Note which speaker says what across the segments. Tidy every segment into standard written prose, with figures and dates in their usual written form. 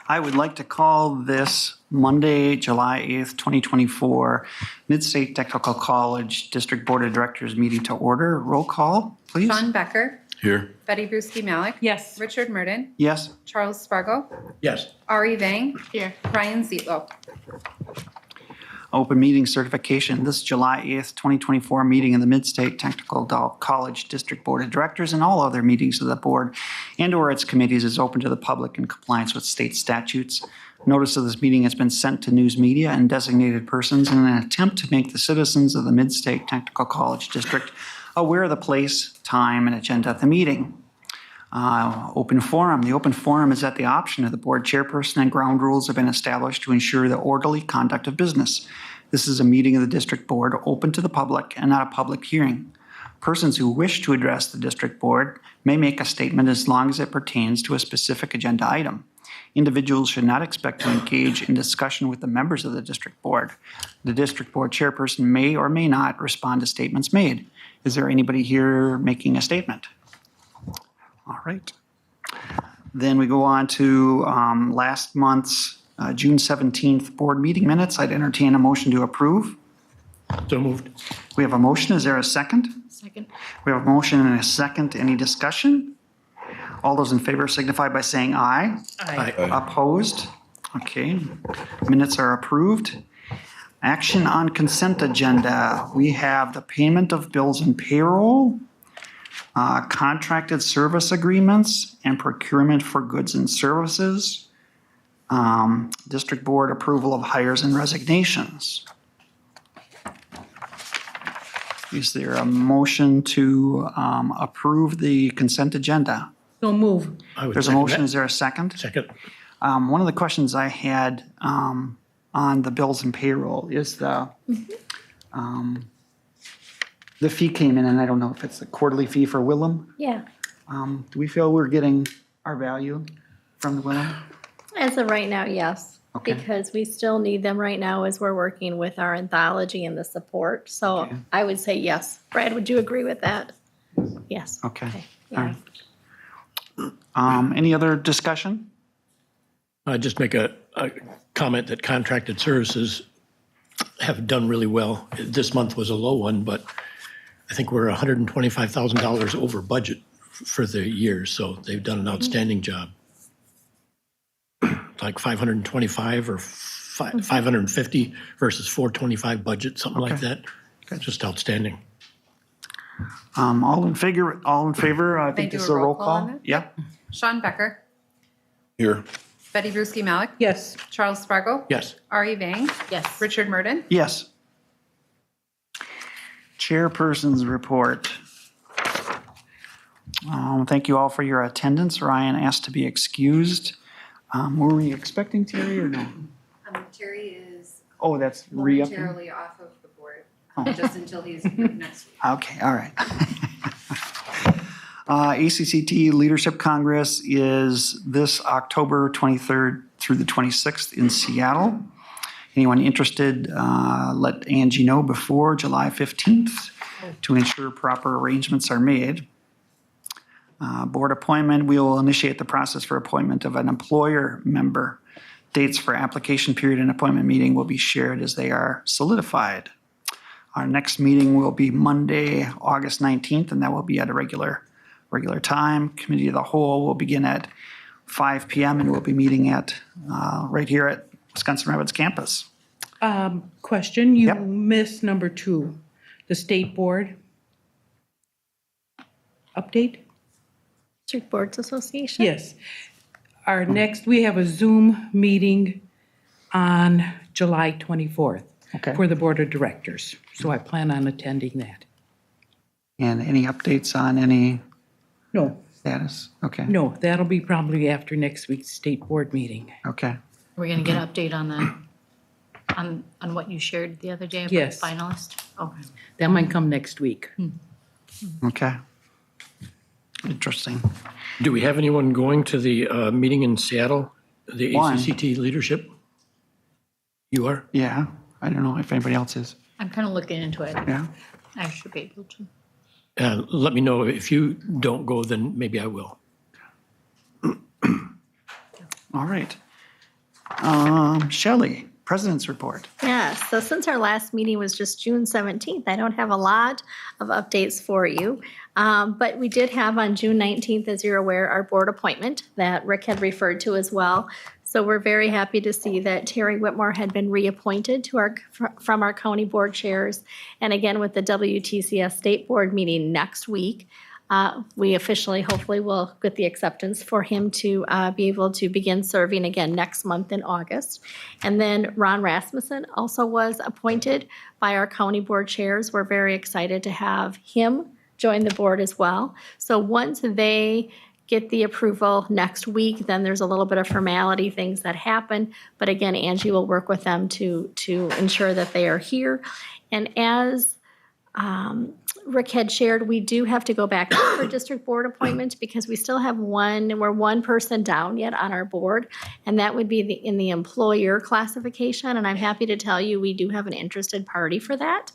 Speaker 1: I would like to call this Monday, July 8th, 2024, Mid-State Technical College District Board of Directors meeting to order. Roll call, please.
Speaker 2: Sean Becker.
Speaker 3: Here.
Speaker 2: Betty Brusky Malik.
Speaker 4: Yes.
Speaker 2: Richard Murden.
Speaker 1: Yes.
Speaker 2: Charles Spargo.
Speaker 3: Yes.
Speaker 2: Ari Vang. Here. Ryan Zietlow.
Speaker 1: Open meeting certification. This July 8th, 2024 meeting in the Mid-State Technical College District Board of Directors and all other meetings of the board and/or its committees is open to the public in compliance with state statutes. Notice of this meeting has been sent to news media and designated persons in an attempt to make the citizens of the Mid-State Technical College District aware of the place, time, and agenda of the meeting. Open forum. The open forum is at the option of the board chairperson, and ground rules have been established to ensure the orderly conduct of business. This is a meeting of the district board open to the public and not a public hearing. Persons who wish to address the district board may make a statement as long as it pertains to a specific agenda item. Individuals should not expect to engage in discussion with the members of the district board. The district board chairperson may or may not respond to statements made. Is there anybody here making a statement? All right. Then we go on to last month's June 17th board meeting minutes. I'd entertain a motion to approve.
Speaker 3: So moved.
Speaker 1: We have a motion. Is there a second?
Speaker 4: Second.
Speaker 1: We have a motion and a second. Any discussion? All those in favor signify by saying aye.
Speaker 3: Aye.
Speaker 1: Opposed? Okay. Minutes are approved. Action on consent agenda. We have the payment of bills and payroll, contracted service agreements, and procurement for goods and services. District board approval of hires and resignations. Is there a motion to approve the consent agenda?
Speaker 4: So move.
Speaker 3: I would
Speaker 1: There's a
Speaker 3: second
Speaker 1: motion.
Speaker 3: that.
Speaker 1: Is there a second?
Speaker 3: Second.
Speaker 1: One of the questions I had on the bills and payroll is the fee came in, and I don't know if it's a quarterly fee for Willem.
Speaker 5: Yeah,
Speaker 1: Do we feel we're getting our value from the Willem?
Speaker 5: as of right now, yes.
Speaker 1: Okay.
Speaker 5: Because we still need them right now as we're working with our anthology and the support. So
Speaker 1: Okay.
Speaker 5: I would say yes. Brad, would you agree with that? Yes.
Speaker 1: Okay.
Speaker 5: Yeah.
Speaker 1: Any other discussion?
Speaker 3: I'd just make a comment that contracted services have done really well. This month was a low one, but I think we're $125,000 over budget for the year, so they've done an outstanding job. Like 525 or 550 versus 425 budget, something like
Speaker 1: Okay.
Speaker 3: that. Just outstanding.
Speaker 1: All in favor, I think
Speaker 2: do
Speaker 1: this
Speaker 2: a
Speaker 1: is a
Speaker 2: roll
Speaker 1: roll
Speaker 2: call on
Speaker 1: call.
Speaker 2: that?
Speaker 1: Yeah.
Speaker 2: Sean Becker.
Speaker 3: Here.
Speaker 2: Betty Brusky Malik.
Speaker 4: Yes.
Speaker 2: Charles Spargo.
Speaker 3: Yes.
Speaker 2: Ari Vang.
Speaker 5: Yes.
Speaker 2: Richard Murden.
Speaker 1: Yes. Chairperson's report. Thank you all for your attendance. Ryan asked to be excused. Were we expecting Terry or no?
Speaker 2: Terry is
Speaker 1: Oh, that's re-upping?
Speaker 2: momentarily off of the board,
Speaker 1: Oh.
Speaker 2: just until he's approved next week.
Speaker 1: Okay, all right. ACCT Leadership Congress is this October 23rd through the 26th in Seattle. Anyone interested, let Angie know before July 15th to ensure proper arrangements are made. Board appointment, we will initiate the process for appointment of an employer member. Dates for application period and appointment meeting will be shared as they are solidified. Our next meeting will be Monday, August 19th, and that will be at a regular time. Committee of the Whole will begin at 5 p.m. and we'll be meeting at right here at Wisconsin Rapids campus.
Speaker 4: Question, you
Speaker 1: Yep.
Speaker 4: missed number 2, the state board update?
Speaker 5: District Boards Association?
Speaker 4: Yes. Our next, we have a Zoom meeting on July 24th
Speaker 1: Okay.
Speaker 4: for the Board of Directors. So I plan on attending that.
Speaker 1: And any updates on any
Speaker 4: No,
Speaker 1: status? Okay.
Speaker 4: no, that'll be probably after next week's state board meeting.
Speaker 1: Okay.
Speaker 6: We're gonna get an update on the, on what you shared the other day about the
Speaker 4: Yes.
Speaker 6: finalist? Okay.
Speaker 4: That might come next week.
Speaker 1: Okay. Interesting.
Speaker 3: Do we have anyone going to the meeting in Seattle, the
Speaker 1: One.
Speaker 3: ACCT leadership? You are?
Speaker 1: Yeah. I don't know if anybody else is.
Speaker 6: I'm kind of looking into it.
Speaker 1: Yeah.
Speaker 6: I should be able to.
Speaker 3: Let me know if you don't go, then maybe I will.
Speaker 1: All right. Shelley, President's Report.
Speaker 5: Yes, so since our last meeting was just June 17th, I don't have a lot of updates for you. But we did have on June 19th, as you're aware, our board appointment that Rick had referred to as well. So we're very happy to see that Terry Whitmore had been reappointed to from our county board chairs. And again, with the WTCS State Board meeting next week, we officially, hopefully, will get the acceptance for him to be able to begin serving again next month in August. And then Ron Rasmussen also was appointed by our county board chairs. We're very excited to have him join the board as well. So once they get the approval next week, then there's a little bit of formality things that happen. But again, Angie will work with them to ensure that they are here. And as Rick had shared, we do have to go back for district board appointment because we still have we're one person down yet on our board, and that would be in the employer classification. And I'm happy to tell you we do have an interested party for that.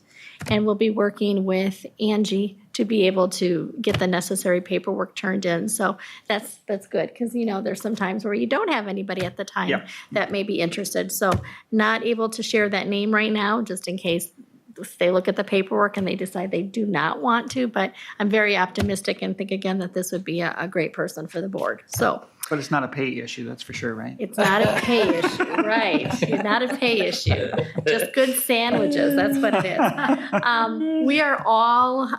Speaker 5: And we'll be working with Angie to be able to get the necessary paperwork turned in. So that's good because, there's some times where you don't have anybody at the time
Speaker 1: Yep.
Speaker 5: that may be interested. So not able to share that name right now, just in case they look at the paperwork and they decide they do not want to. But I'm very optimistic and think, again, that this would be a great person for the board. So
Speaker 1: But it's not a pay issue, that's for sure, right?
Speaker 5: it's not a pay issue, right? It's not a pay issue. Just good sandwiches. That's what it is. We are all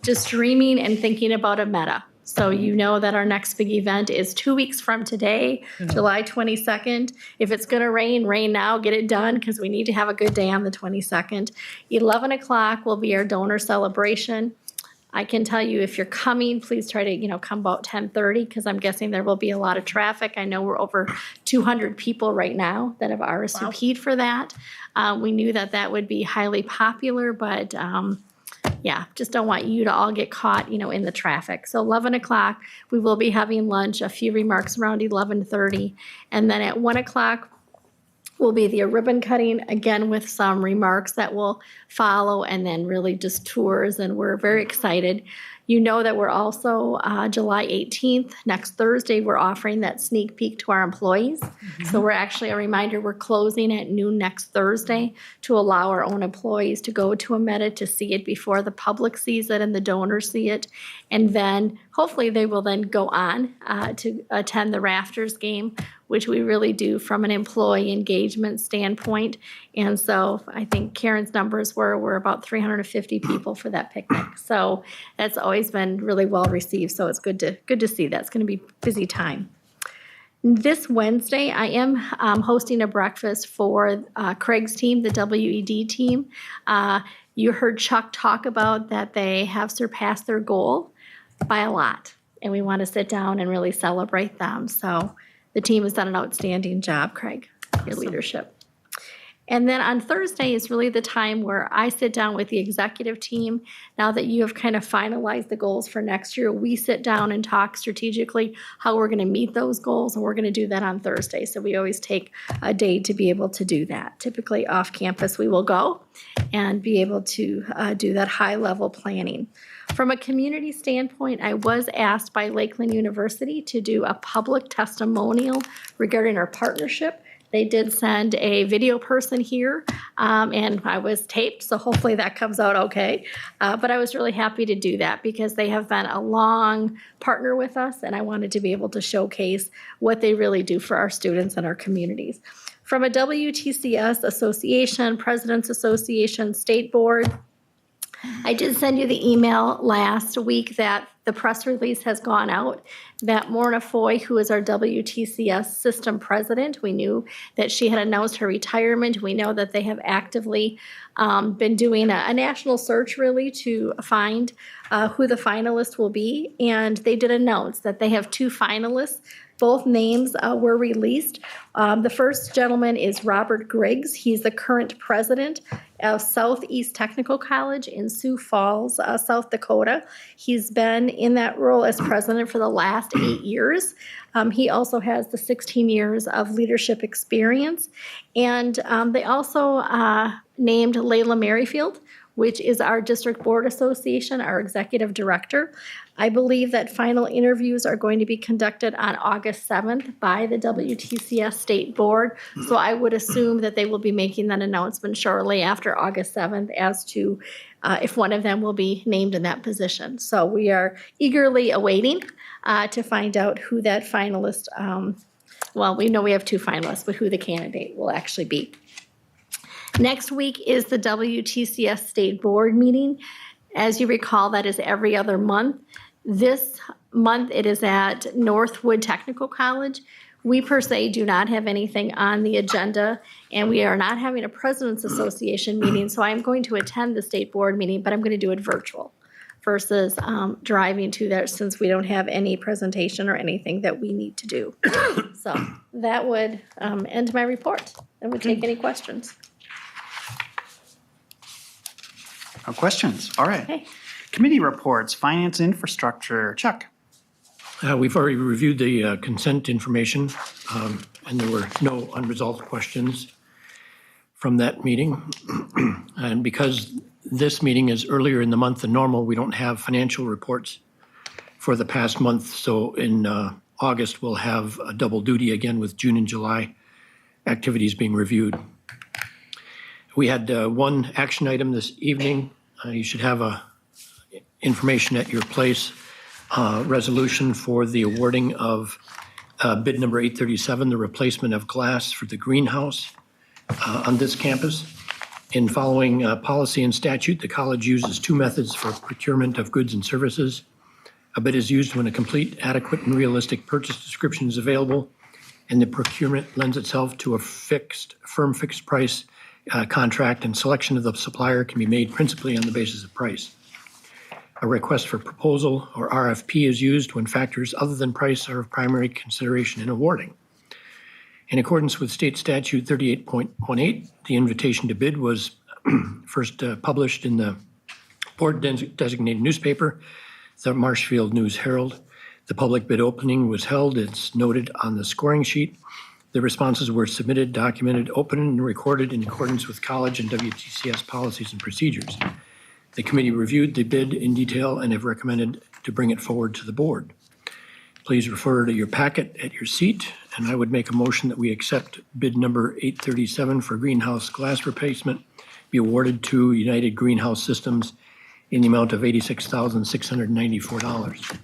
Speaker 5: just dreaming and thinking about a meta. So you know that our next big event is 2 weeks from today, July 22nd. If it's going to rain, rain now, get it done because we need to have a good day on the 22nd. 11 o'clock will be our donor celebration. I can tell you if you're coming, please try to, come about 10:30 because I'm guessing there will be a lot of traffic. I know we're over 200 people right now that have RSVP'd for that. We knew that would be highly popular, but just don't want you to all get caught, in the traffic. So 11 o'clock, we will be having lunch, a few remarks around 11:30. And then at 1 o'clock, will be the ribbon cutting, again with some remarks that will follow, and then really just tours, and we're very excited. You know that we're also, July 18th, next Thursday, we're offering that sneak peek to our employees. So we're actually, a reminder, we're closing at noon next Thursday to allow our own employees to go to a meta to see it before the public sees it and the donors see it. And then hopefully they will then go on to attend the Rafters game, which we really do from an employee engagement standpoint. And so I think Karen's numbers were about 350 people for that picnic. So that's always been really well received. So it's good to see that. It's going to be a busy time. This Wednesday, I am hosting a breakfast for Craig's team, the WED team. You heard Chuck talk about that they have surpassed their goal by a lot. And we want to sit down and really celebrate them. So the team has done an outstanding job, Craig, your leadership. And then on Thursday is really the time where I sit down with the executive team. Now that you have kind of finalized the goals for next year, we sit down and talk strategically how we're going to meet those goals, and we're going to do that on Thursday. So we always take a day to be able to do that. Typically off campus we will go and be able to do that high-level planning. From a community standpoint, I was asked by Lakeland University to do a public testimonial regarding our partnership. They did send a video person here, and I was taped, so hopefully that comes out okay. But I was really happy to do that because they have been a long partner with us, and I wanted to be able to showcase what they really do for our students and our communities. From a WTCS Association, President's Association, State Board, I did send you the email last week that the press release has gone out, that Morna Foy, who is our WTCS system president, we knew that she had announced her retirement. We know that they have actively been doing a national search really to find who the finalists will be. And they did announce that they have 2 finalists. Both names were released. The first gentleman is Robert Griggs. He's the current president of Southeast Technical College in Sioux Falls, South Dakota. He's been in that role as president for the last 8 years. He also has the 16 years of leadership experience. And they also named Layla Merrifield, which is our District Board Association, our executive director. I believe that final interviews are going to be conducted on August 7th by the WTCS State Board. So I would assume that they will be making that announcement shortly after August 7th as to if one of them will be named in that position. So we are eagerly awaiting to find out who that finalist, well, we know we have 2 finalists, but who the candidate will actually be. Next week is the WTCS State Board meeting. As you recall, that is every other month. This month, it is at Northwood Technical College. We per se do not have anything on the agenda, and we are not having a President's Association meeting, so I'm going to attend the State Board meeting, but I'm going to do it virtual versus driving to there since we don't have any presentation or anything that we need to do. So that would end my report and would take any questions.
Speaker 1: No questions. All right.
Speaker 5: Okay.
Speaker 1: Committee reports, finance, infrastructure. Chuck?
Speaker 3: We've already reviewed the consent information, and there were no unresolved questions from that meeting. And because this meeting is earlier in the month than normal, we don't have financial reports for the past month. So in August, we'll have a double duty again with June and July activities being reviewed. We had one action item this evening. You should have information at your place, resolution for the awarding of bid number 837, the replacement of glass for the greenhouse on this campus. In following policy and statute, the college uses 2 methods for procurement of goods and services. A bid is used when a complete, adequate, and realistic purchase description is available, and the procurement lends itself to a firm fixed price contract, and selection of the supplier can be made principally on the basis of price. A request for proposal, or RFP, is used when factors other than price are of primary consideration in awarding. In accordance with State Statute 38.18, the invitation to bid was first published in the board-designated newspaper, the Marshfield News Herald. The public bid opening was held, it's noted on the scoring sheet. The responses were submitted, documented, opened, and recorded in accordance with college and WTCS policies and procedures. The committee reviewed the bid in detail and have recommended to bring it forward to the board. Please refer to your packet at your seat, and I would make a motion that we accept bid number 837 for greenhouse glass replacement be awarded to United Greenhouse Systems in the amount of $86,694.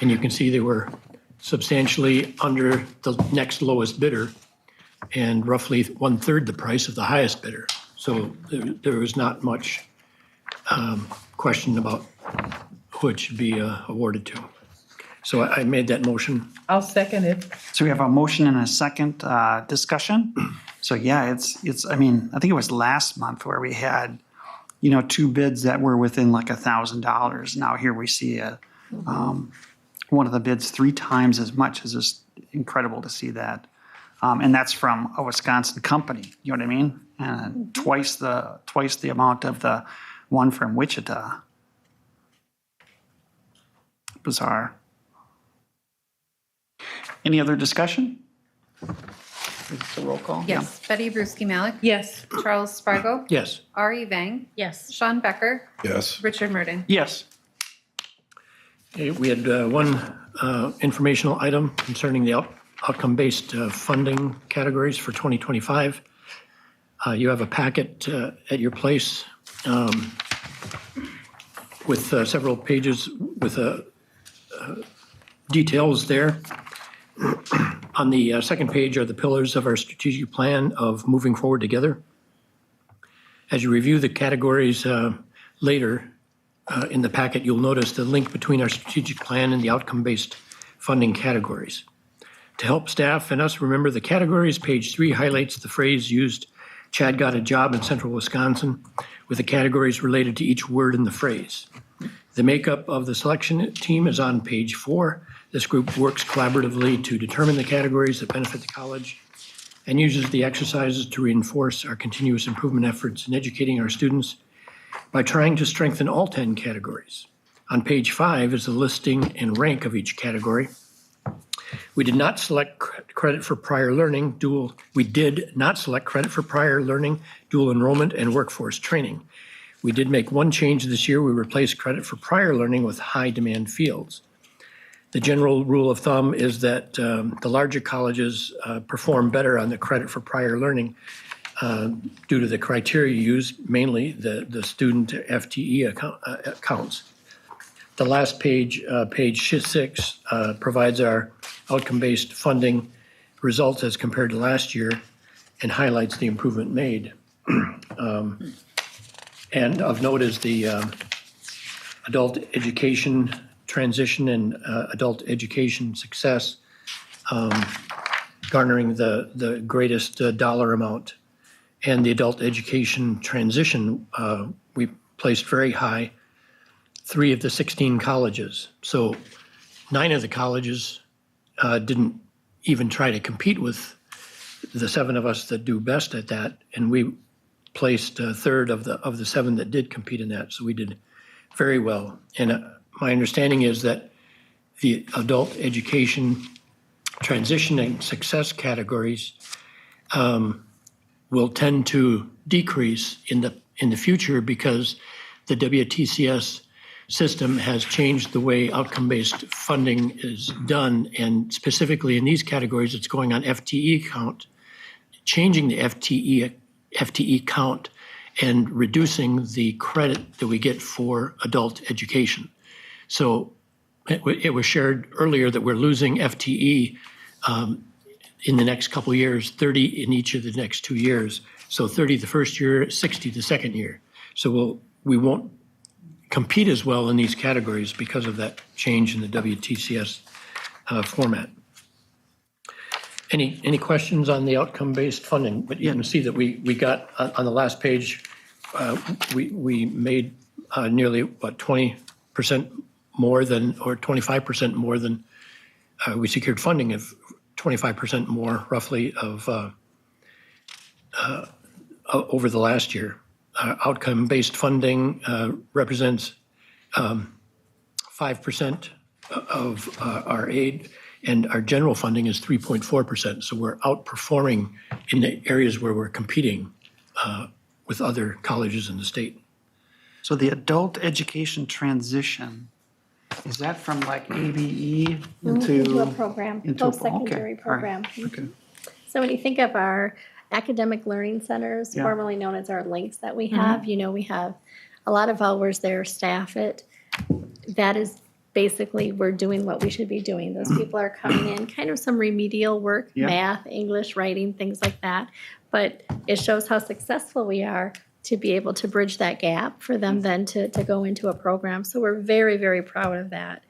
Speaker 3: And you can see they were substantially under the next lowest bidder and roughly 1/3 the price of the highest bidder. So there was not much question about who it should be awarded to. So I made that motion.
Speaker 4: I'll second it.
Speaker 1: So we have a motion and a second discussion. So yeah, I mean, I think it was last month where we had, 2 bids that were within like $1,000. Now here we see one of the bids 3 times as much. Is just incredible to see that. And that's from a Wisconsin company, you know what I mean? And twice the amount of the one from Wichita. Bizarre. Any other discussion? It's a roll call?
Speaker 2: Yes. Betty Brusky Malik.
Speaker 4: Yes.
Speaker 2: Charles Spargo.
Speaker 3: Yes.
Speaker 2: Ari Vang.
Speaker 6: Yes.
Speaker 2: Sean Becker.
Speaker 7: Yes.
Speaker 2: Richard Murden.
Speaker 1: Yeah. Yes.
Speaker 3: Okay, we had one informational item concerning the outcome-based funding categories for 2025. You have a packet at your place with several pages with details there. On the second page are the pillars of our strategic plan of moving forward together. As you review the categories later in the packet, you'll notice the link between our strategic plan and the outcome-based funding categories. To help staff and us remember the categories, page 3 highlights the phrase used, "Chad got a job in central Wisconsin," with the categories related to each word in the phrase. The makeup of the selection team is on page 4. This group works collaboratively to determine the categories that benefit the college and uses the exercises to reinforce our continuous improvement efforts in educating our students by trying to strengthen all 10 categories. On page 5 is the listing and rank of each category. We did not select credit for prior learning, dual enrollment, and workforce training. We did make one change this year. We replaced credit for prior learning with high-demand fields. The general rule of thumb is that the larger colleges perform better on the credit for prior learning due to the criteria used, mainly the student FTE accounts. The last page, page 6, provides our outcome-based funding results as compared to last year and highlights the improvement made. And of note is the adult education transition and adult education success garnering the greatest dollar amount. And the adult education transition, we placed very high, 3 of the 16 colleges. So 9 of the colleges didn't even try to compete with the 7 of us that do best at that. And we placed a third of the 7 that did compete in that. So we did very well. And my understanding is that the adult education transition and success categories will tend to decrease in the future because the WTCS system has changed the way outcome-based funding is done. And specifically in these categories, it's going on FTE count, changing the FTE count and reducing the credit that we get for adult education. So it was shared earlier that we're losing FTE in the next couple of years, 30 in each of the next 2 years. So 30 the first year, 60 the second year. So we won't compete as well in these categories because of that change in the WTCS format. Any questions on the outcome-based funding? But you can see that we got, on the last page, we made nearly, 20% more than, or 25% more than, we secured funding of 25% more roughly of over the last year. Outcome-based funding represents 5% of our aid, and our general funding is 3.4%. So we're outperforming in the areas where we're competing with other colleges in the state.
Speaker 1: So the adult education transition, is that from like ABE
Speaker 5: Into a program,
Speaker 1: into a-
Speaker 5: post-secondary
Speaker 1: okay, all right,
Speaker 5: program.
Speaker 1: okay.
Speaker 5: So when you think of our academic learning centers,
Speaker 1: Yeah.
Speaker 5: formerly known as our links that we have, we have a lot of hours there, staff it. That is basically, we're doing what we should be doing. Those people are coming in, kind of some remedial work,
Speaker 1: Yeah.
Speaker 5: math, English, writing, things like that. But it shows how successful we are to be able to bridge that gap for them then to go into a program. So we're very, very proud of that.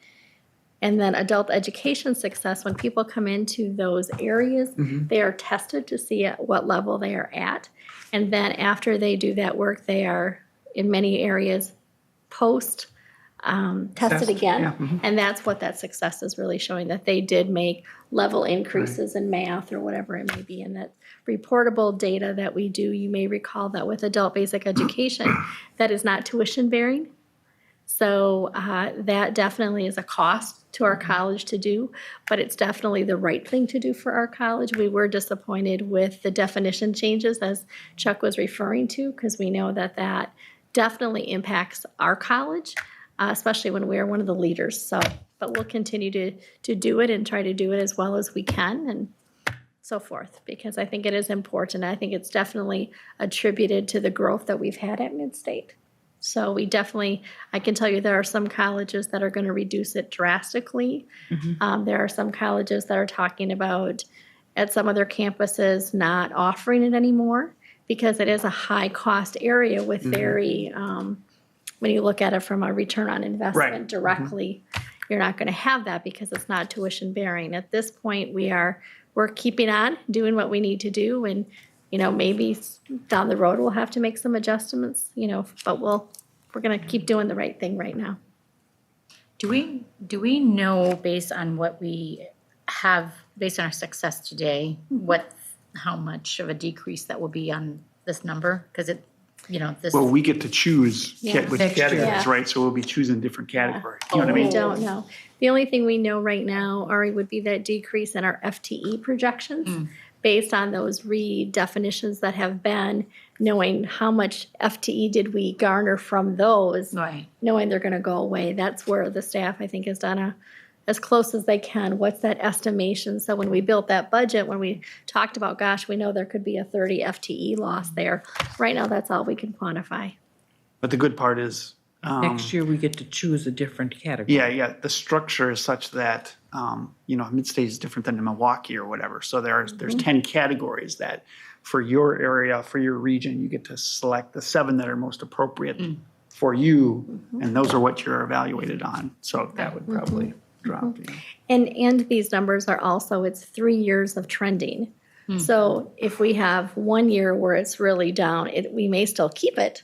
Speaker 5: And then adult education success, when people come into those areas, they are tested to see at what level they are at. And then after they do that work, they are, in many areas, tested
Speaker 1: Test,
Speaker 5: again.
Speaker 1: yeah,
Speaker 5: And that's what that success is really showing, that they did make level increases in math or whatever it may be. And that reportable data that we do, you may recall that with adult basic education, that is not tuition bearing. So that definitely is a cost to our college to do, but it's definitely the right thing to do for our college. We were disappointed with the definition changes, as Chuck was referring to, because we know that that definitely impacts our college, especially when we are one of the leaders. So, but we'll continue to do it and try to do it as well as we can and so forth, because I think it is important. I think it's definitely attributed to the growth that we've had at Midstate. So we definitely, I can tell you there are some colleges that are going to reduce it drastically. There are some colleges that are talking about at some of their campuses not offering it anymore because it is a high cost area with very, when you look at it from a return on investment
Speaker 1: Right.
Speaker 5: directly, you're not going to have that because it's not tuition bearing. At this point, we're keeping on doing what we need to do, and maybe down the road we'll have to make some adjustments, but we're going to keep doing the right thing right now.
Speaker 6: Do we know, based on what we have, based on our success today, how much of a decrease that will be on this number? Because this.
Speaker 7: Well, we get to choose
Speaker 5: Yeah.
Speaker 7: which
Speaker 6: Next year.
Speaker 7: categories,
Speaker 5: Yeah.
Speaker 7: right? So we'll be choosing different categories. You know what I
Speaker 5: We
Speaker 7: mean?
Speaker 5: don't know. The only thing we know right now, Ari, would be that decrease in our FTE projections based on those redefinitions that have been, knowing how much FTE did we garner from those,
Speaker 6: Right.
Speaker 5: knowing they're gonna go away. That's where the staff, I think, has done as close as they can. What's that estimation? So when we built that budget, when we talked about, gosh, we know there could be a 30 FTE loss there. Right now, that's all we can quantify.
Speaker 1: But the good part is,
Speaker 4: Next year, we get to choose a different category.
Speaker 1: yeah, the structure is such that, Mid-State is different than Milwaukee or whatever. So there's 10 categories that for your area, for your region, you get to select the 7 that are most appropriate for you. And those are what you're evaluated on. So that would probably drop. Yeah.
Speaker 5: And these numbers are also, it's 3 years of trending. So if we have 1 year where it's really down, we may still keep it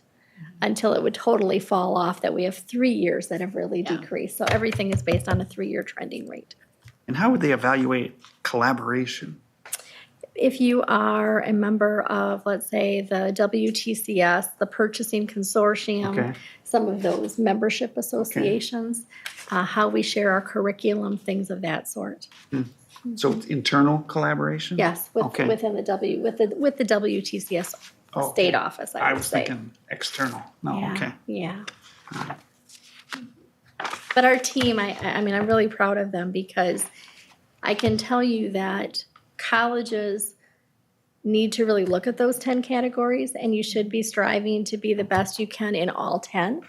Speaker 5: until it would totally fall off, that we have 3 years that have really decreased. So everything is based on a 3-year trending rate.
Speaker 1: And how would they evaluate collaboration?
Speaker 5: If you are a member of, let's say, the WTCS, the Purchasing Consortium,
Speaker 1: Okay.
Speaker 5: some of those membership associations, how we share our curriculum, things of that sort.
Speaker 1: So it's internal collaboration?
Speaker 5: Yes,
Speaker 1: Okay.
Speaker 5: within the WTCS
Speaker 1: Oh,
Speaker 5: state
Speaker 1: okay.
Speaker 5: office,
Speaker 1: I
Speaker 5: I would
Speaker 1: was
Speaker 5: say.
Speaker 1: thinking external. No,
Speaker 5: Yeah,
Speaker 1: okay.
Speaker 5: yeah. But our team, I mean, I'm really proud of them because I can tell you that colleges need to really look at those 10 categories, and you should be striving to be the best you can in all 10,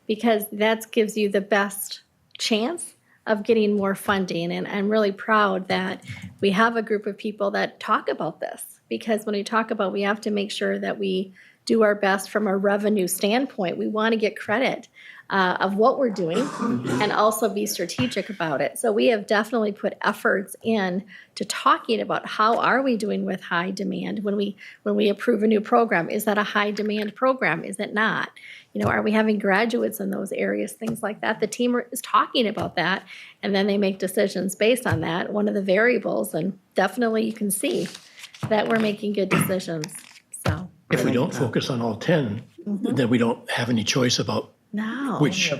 Speaker 5: because that gives you the best chance of getting more funding. And I'm really proud that we have a group of people that talk about this, because when we talk about, we have to make sure that we do our best from a revenue standpoint. We want to get credit of what we're doing and also be strategic about it. So we have definitely put efforts in to talking about how are we doing with high demand when we approve a new program. Is that a high demand program? Is it not? Are we having graduates in those areas, things like that? The team is talking about that, and then they make decisions based on that, one of the variables, and definitely you can see that we're making good decisions, so.
Speaker 3: If we don't focus on all 10, then we don't have any choice about
Speaker 5: No.
Speaker 3: which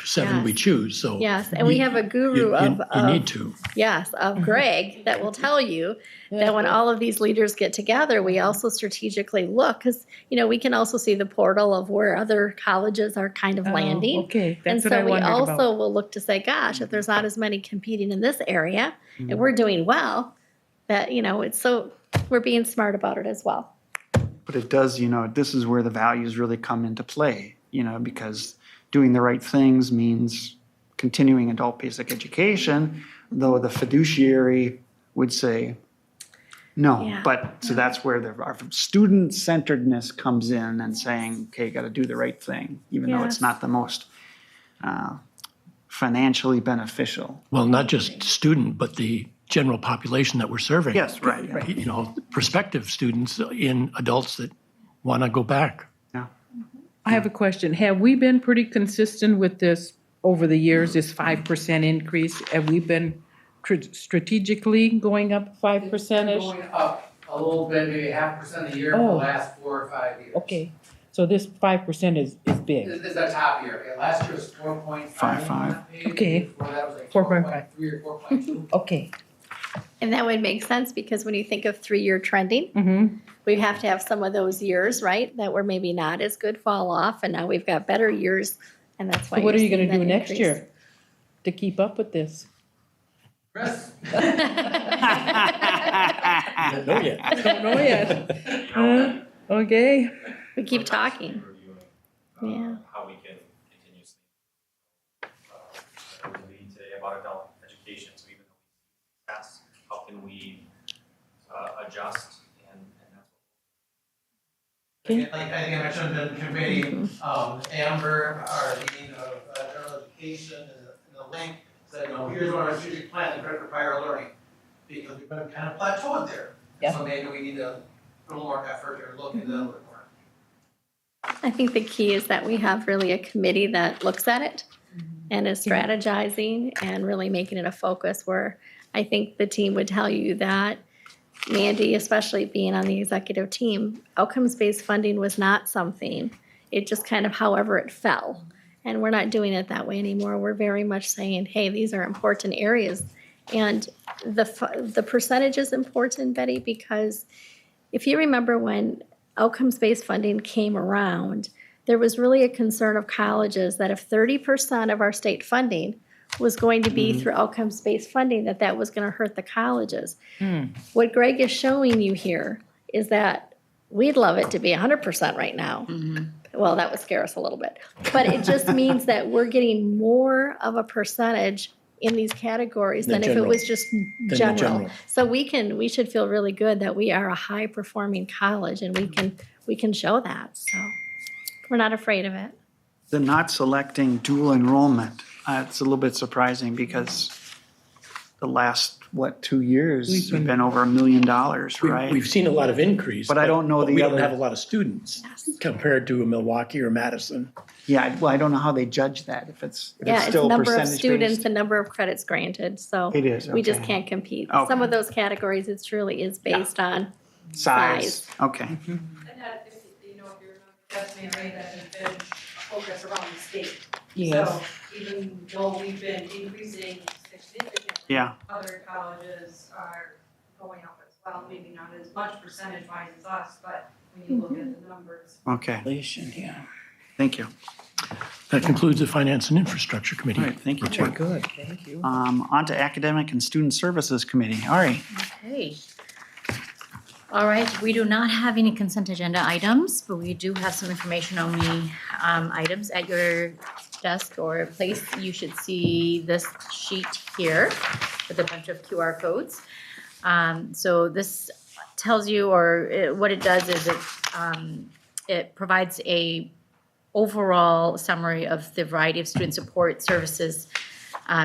Speaker 3: 7 we
Speaker 5: Yes.
Speaker 3: choose, so.
Speaker 5: Yes, and we have a guru
Speaker 3: You
Speaker 5: of
Speaker 3: need to.
Speaker 5: Yes, of Greg that will tell you that when all of these leaders get together, we also strategically look, because, we can also see the portal of where other colleges are kind of landing.
Speaker 4: Okay,
Speaker 5: And
Speaker 4: that's what I
Speaker 5: so we
Speaker 4: wondered
Speaker 5: also
Speaker 4: about.
Speaker 5: will look to say, gosh, if there's not as many competing in this area and we're doing well, that, it's so, we're being smart about it as well.
Speaker 1: But it does, this is where the values really come into play, because doing the right things means continuing adult basic education, though the fiduciary would say no.
Speaker 5: Yeah.
Speaker 1: But so that's where our student-centeredness comes in and saying, okay, got to do the right thing, even though it's
Speaker 5: Yes.
Speaker 1: not the most financially beneficial.
Speaker 3: Well, not just student, but the general population that we're serving.
Speaker 1: Yes, right. Yeah.
Speaker 3: Prospective students in adults that want to go back.
Speaker 1: Yeah.
Speaker 4: I have a question. Have we been pretty consistent with this over the years, this 5% increase? Have we been strategically going up 5%-ish?
Speaker 8: Going up a little bit, maybe 0.5% a year for the
Speaker 4: Oh.
Speaker 8: last 4 or 5 years.
Speaker 4: Okay, so this 5% is big.
Speaker 8: This is the top year. Yeah, last year was 4.5 on that page.
Speaker 4: Okay.
Speaker 8: Before that was like
Speaker 4: 4.5.
Speaker 8: 4.3 or 4.2.
Speaker 4: Okay.
Speaker 5: And that would make sense because when you think of 3-year trending,
Speaker 4: Mm-hmm.
Speaker 5: we have to have some of those years, right, that were maybe not as good fall off, and now we've got better years, and that's why
Speaker 4: So what are
Speaker 5: you're
Speaker 4: you gonna
Speaker 5: seeing
Speaker 4: do
Speaker 5: that
Speaker 4: next
Speaker 5: increase.
Speaker 4: year to keep up with this?
Speaker 8: Chris?
Speaker 3: Don't know yet.
Speaker 4: Don't know yet. Okay.
Speaker 5: We keep talking.
Speaker 9: Reviewing,
Speaker 5: Yeah.
Speaker 9: how we can continuously, there was a meeting today about adult education, so even though we pass, how can we, adjust and that's what.
Speaker 8: Like I think I mentioned in committee, Amber, our dean of general education, in the link, said, here's what our strategic plan to for prior learning. Because we've been kind of plateaued there.
Speaker 4: Yeah.
Speaker 8: So maybe we need to put a little more effort or look into it a little more.
Speaker 5: I think the key is that we have really a committee that looks at it and is strategizing and really making it a focus, where I think the team would tell you that Mandy, especially being on the executive team, outcomes-based funding was not something, it just kind of however it fell. And we're not doing it that way anymore. We're very much saying, hey, these are important areas. And the percentage is important, Betty, because if you remember when outcomes-based funding came around, there was really a concern of colleges that if 30% of our state funding was going to be through outcomes-based funding, that was going to hurt the colleges. What Greg is showing you here is that we'd love it to be 100% right now. Well, that would scare us a little bit. But it just means that we're getting more of a percentage in these categories than if it
Speaker 3: general.
Speaker 5: was just
Speaker 3: the
Speaker 5: general.
Speaker 3: general.
Speaker 5: So we should feel really good that we are a high-performing college, and we can show that. So we're not afraid of it.
Speaker 1: The not selecting dual enrollment, it's a little bit surprising because the last, 2 years, we've been over $1 million, right?
Speaker 3: We've seen a lot of increase.
Speaker 1: But I don't know the
Speaker 3: we don't
Speaker 1: other-
Speaker 3: have a lot of students compared to a Milwaukee or Madison.
Speaker 1: Yeah, well, I don't know how they judge that, if it's
Speaker 5: Yeah, it's
Speaker 1: still
Speaker 5: number of
Speaker 1: percentage
Speaker 5: students
Speaker 1: based.
Speaker 5: and number of credits granted, so.
Speaker 1: It is,
Speaker 5: We just
Speaker 1: okay.
Speaker 5: can't compete.
Speaker 1: Okay.
Speaker 5: Some of those categories, it truly is based on
Speaker 1: Size, okay.
Speaker 10: And that, if you know, if you remember, that's Mary, that has been a focus around the state.
Speaker 4: Yes.
Speaker 10: So even though we've been increasing significantly,
Speaker 1: Yeah,
Speaker 10: other colleges are going up as well, maybe not as much percentage-wise as us, but when you look at the numbers.
Speaker 1: okay.
Speaker 4: Yeah.
Speaker 1: Thank you.
Speaker 3: That concludes the Finance and Infrastructure Committee.
Speaker 1: All right, thank you, Chuck.
Speaker 4: Good, thank you.
Speaker 1: On to Academic and Student Services Committee. Ari,
Speaker 6: Okay. All right, we do not have any consent agenda items, but we do have some information only items at your desk or place. You should see this sheet here with a bunch of QR codes. So this tells you, or what it does is it provides a overall summary of the variety of student support services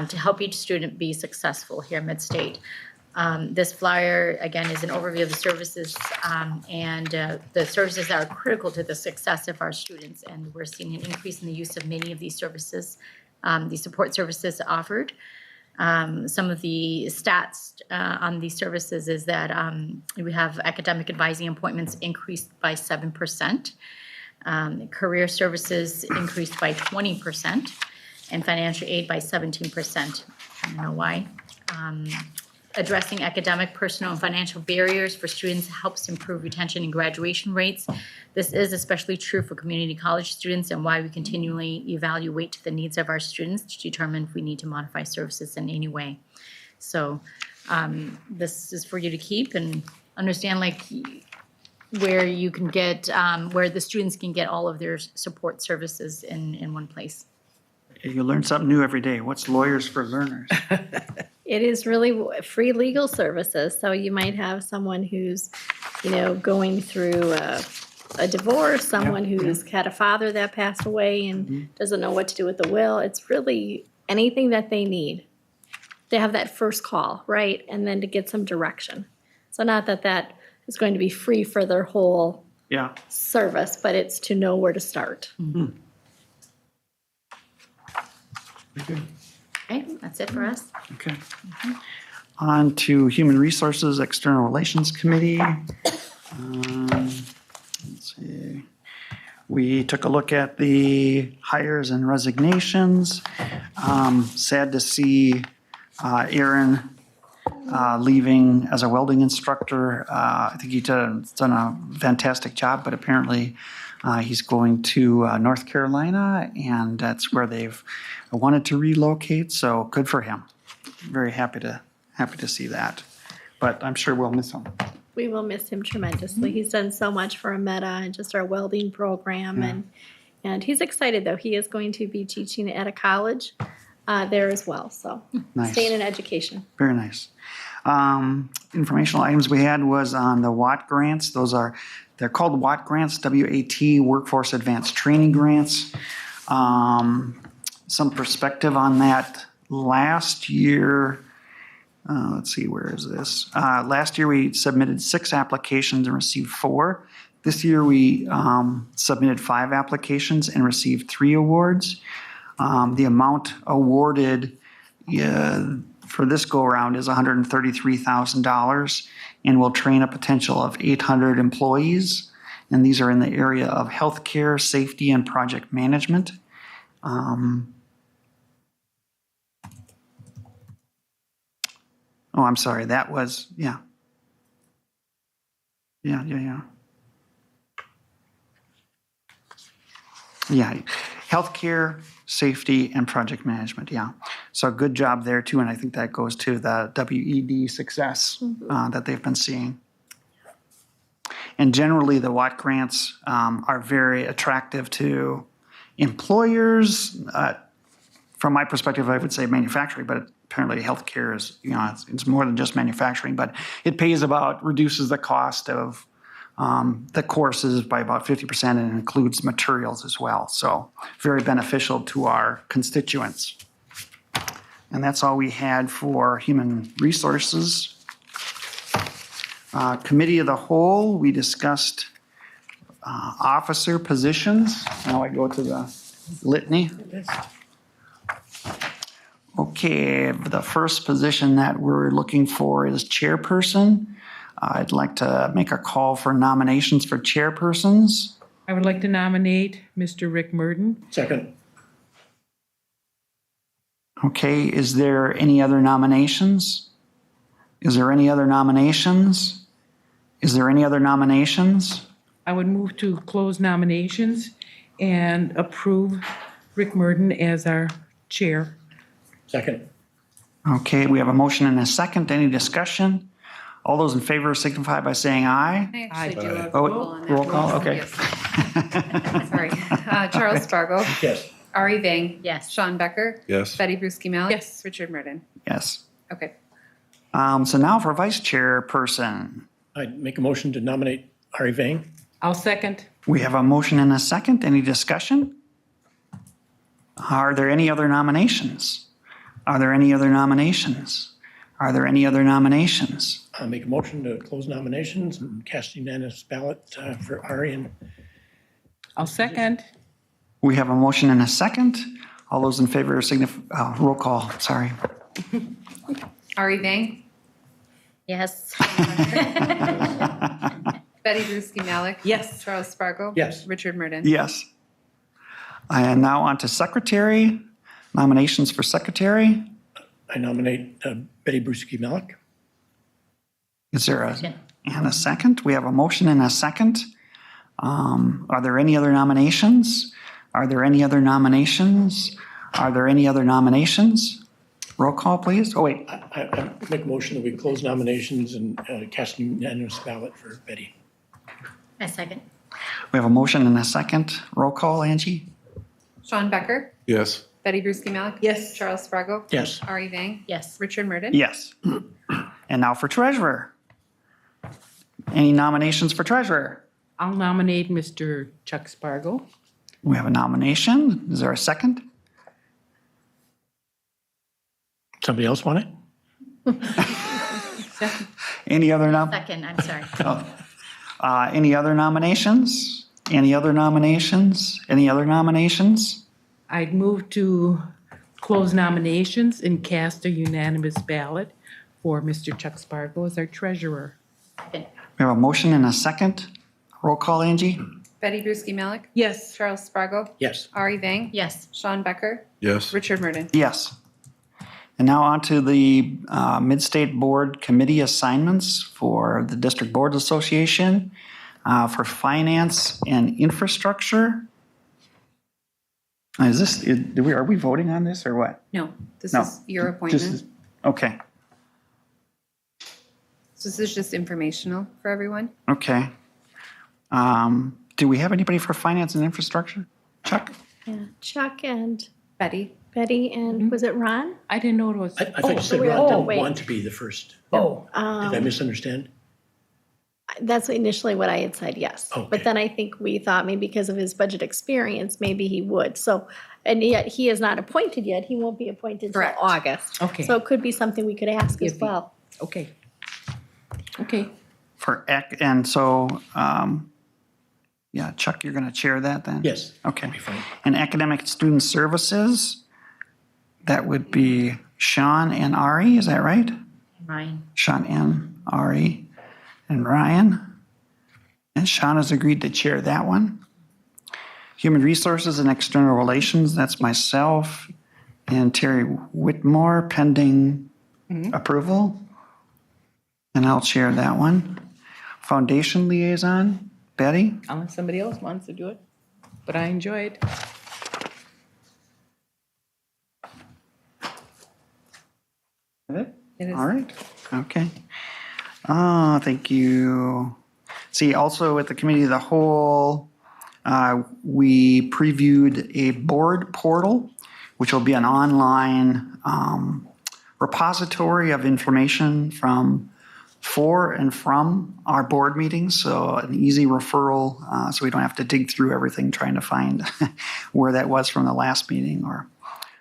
Speaker 6: to help each student be successful here at Midstate. This flyer, again, is an overview of the services and the services that are critical to the success of our students. And we're seeing an increase in the use of many of these services, these support services offered. Some of the stats on these services is that we have academic advising appointments increased by 7%. Career services increased by 20%, and financial aid by 17%. I don't know why. Addressing academic, personal, and financial barriers for students helps improve retention and graduation rates. This is especially true for community college students, and why we continually evaluate the needs of our students to determine if we need to modify services in any way. So this is for you to keep and understand, like, where you can get, where the students can get all of their support services in one place.
Speaker 1: you learn something new every day. What's Lawyers for Learners?
Speaker 5: It is really free legal services. So you might have someone who's, going through a divorce, someone who's had a father that passed away and doesn't know what to do with the will. It's really anything that they need. They have that first call, right? And then to get some direction. So not that is going to be free for their whole
Speaker 1: Yeah,
Speaker 5: service, but it's to know where to start.
Speaker 6: Okay, that's it for us.
Speaker 1: okay. On to Human Resources External Relations Committee. Let's see. We took a look at the hires and resignations. Sad to see Aaron leaving as a welding instructor. I think he's done a fantastic job, but apparently he's going to North Carolina, and that's where they've wanted to relocate, so good for him. Very happy to see that, but I'm sure we'll miss him.
Speaker 5: We will miss him tremendously. He's done so much for Ameta and just our welding program. And he's excited, though. He is going to be teaching at a college there as well. So
Speaker 1: Nice.
Speaker 5: staying in education.
Speaker 1: Very nice. Informational items we had was on the WAT grants. They're called WAT grants, W-A-T, Workforce Advanced Training Grants. Some perspective on that. Last year, let's see, where is this? Last year we submitted 6 applications and received 4. This year we submitted 5 applications and received 3 awards. The amount awarded for this go-around is $133,000 and will train a potential of 800 employees. And these are in the area of healthcare, safety, and project management. Oh, I'm sorry, that was, yeah. Yeah, healthcare, safety, and project management, yeah. So good job there too, and I think that goes to the WED success that they've been seeing. And generally, the Watt grants are very attractive to employers. From my perspective, I would say manufacturing, but apparently healthcare is, it's more than just manufacturing, but it reduces the cost of the courses by about 50% and includes materials as well. So very beneficial to our constituents. And that's all we had for human resources. Committee of the whole, we discussed officer positions. Now I go to the litany. Okay, the first position that we're looking for is chairperson. I'd like to make a call for nominations for chairpersons.
Speaker 4: I would like to nominate Mr. Rick Murden.
Speaker 3: Second.
Speaker 1: Okay, is there any other nominations? Is there any other nominations? Is there any other nominations?
Speaker 4: I would move to close nominations and approve Rick Murden as our chair.
Speaker 3: Second.
Speaker 1: Okay, we have a motion and a second. Any discussion? All those in favor signify by saying aye.
Speaker 2: I actually do a
Speaker 1: Oh,
Speaker 2: roll call on that.
Speaker 1: roll call, okay.
Speaker 2: Yes. Sorry. Charles Spargo.
Speaker 3: Yes.
Speaker 2: Ari Vang.
Speaker 6: Yes.
Speaker 2: Sean Becker.
Speaker 11: Yes.
Speaker 2: Betty Bruschi Malik.
Speaker 4: Yes.
Speaker 2: Richard Murden.
Speaker 1: Yes.
Speaker 2: Okay.
Speaker 1: So now for vice chairperson.
Speaker 3: I'd make a motion to nominate Ari Vang.
Speaker 4: I'll second.
Speaker 1: We have a motion and a second. Any discussion? Are there any other nominations? Are there any other nominations? Are there any other nominations?
Speaker 3: I'll make a motion to close nominations and cast unanimous ballot for Ari. And
Speaker 4: I'll second.
Speaker 1: We have a motion and a second. All those in favor roll call, sorry.
Speaker 2: Ari Vang.
Speaker 6: Yes.
Speaker 2: Betty Bruschi Malik.
Speaker 4: Yes.
Speaker 2: Charles Spargo.
Speaker 3: Yes.
Speaker 2: Richard Murden.
Speaker 1: Yes. And now on to secretary. Nominations for secretary.
Speaker 3: I nominate Betty Bruschi Malik.
Speaker 1: Is there a second? We have a motion and a second. Are there any other nominations? Are there any other nominations? Are there any other nominations? Roll call, please. Oh, wait.
Speaker 3: I make a motion that we close nominations and cast unanimous ballot for Betty.
Speaker 6: I second.
Speaker 1: We have a motion and a second. Roll call, Angie?
Speaker 2: Sean Becker.
Speaker 11: Yes.
Speaker 2: Betty Bruschi Malik.
Speaker 4: Yes.
Speaker 2: Charles Spargo.
Speaker 3: Yes.
Speaker 2: Ari Vang.
Speaker 6: Yes.
Speaker 2: Richard Murden.
Speaker 1: Yes. And now for treasurer. Any nominations for treasurer?
Speaker 4: I'll nominate Mr. Chuck Spargo.
Speaker 1: We have a nomination. Is there a second?
Speaker 3: Somebody else want it?
Speaker 1: Any other
Speaker 6: Second, I'm sorry.
Speaker 1: any other nominations? Any other nominations? Any other nominations?
Speaker 4: I'd move to close nominations and cast a unanimous ballot for Mr. Chuck Spargo as our treasurer.
Speaker 1: We have a motion and a second. Roll call, Angie?
Speaker 2: Betty Bruschi Malik.
Speaker 4: Yes.
Speaker 2: Charles Spargo.
Speaker 3: Yes.
Speaker 2: Ari Vang.
Speaker 6: Yes.
Speaker 2: Sean Becker.
Speaker 11: Yes.
Speaker 2: Richard Murden.
Speaker 1: Yes. And now on to the Mid-State Board Committee assignments for the District Board Association for finance and infrastructure. Is this, are we voting on this or what?
Speaker 2: No, this
Speaker 1: No,
Speaker 2: is your
Speaker 1: Just-
Speaker 2: appointment.
Speaker 1: Okay,
Speaker 2: So this is just informational for everyone.
Speaker 1: okay. Do we have anybody for finance and infrastructure? Chuck?
Speaker 5: Yeah, Chuck and
Speaker 2: Betty.
Speaker 5: Betty and was it Ron?
Speaker 4: I didn't know it was.
Speaker 3: I thought you said
Speaker 5: we have
Speaker 3: Ron
Speaker 5: to
Speaker 3: didn't
Speaker 5: wait.
Speaker 3: want to be the first.
Speaker 4: Oh.
Speaker 3: Did I misunderstand?
Speaker 5: That's initially what I had said, yes.
Speaker 3: Okay.
Speaker 5: But then I think we thought maybe because of his budget experience, maybe he would. So, and yet he is not appointed yet. He won't be appointed until
Speaker 2: Correct.
Speaker 5: August.
Speaker 4: Okay.
Speaker 5: So it could be something we could ask as
Speaker 4: If he-
Speaker 5: well.
Speaker 4: Okay. Okay.
Speaker 1: And so, yeah, Chuck, you're going to chair that then?
Speaker 3: Yes.
Speaker 1: Okay.
Speaker 3: Be fine.
Speaker 1: And academic student services, that would be Sean and Ari, is that right?
Speaker 6: Ryan.
Speaker 1: Sean and Ari and Ryan. And Sean has agreed to chair that one. Human Resources and External Relations, that's myself and Terry Whitmore pending approval. And I'll chair that one. Foundation Liaison, Betty?
Speaker 4: Unless somebody else wants to do it. but I enjoyed.
Speaker 1: It?
Speaker 2: It is.
Speaker 1: All right, okay. Thank you. See, also at the Committee of the Whole, we previewed a board portal, which will be an online repository of information for and from our board meetings, so an easy referral, so we don't have to dig through everything trying to find where that was from the last meeting or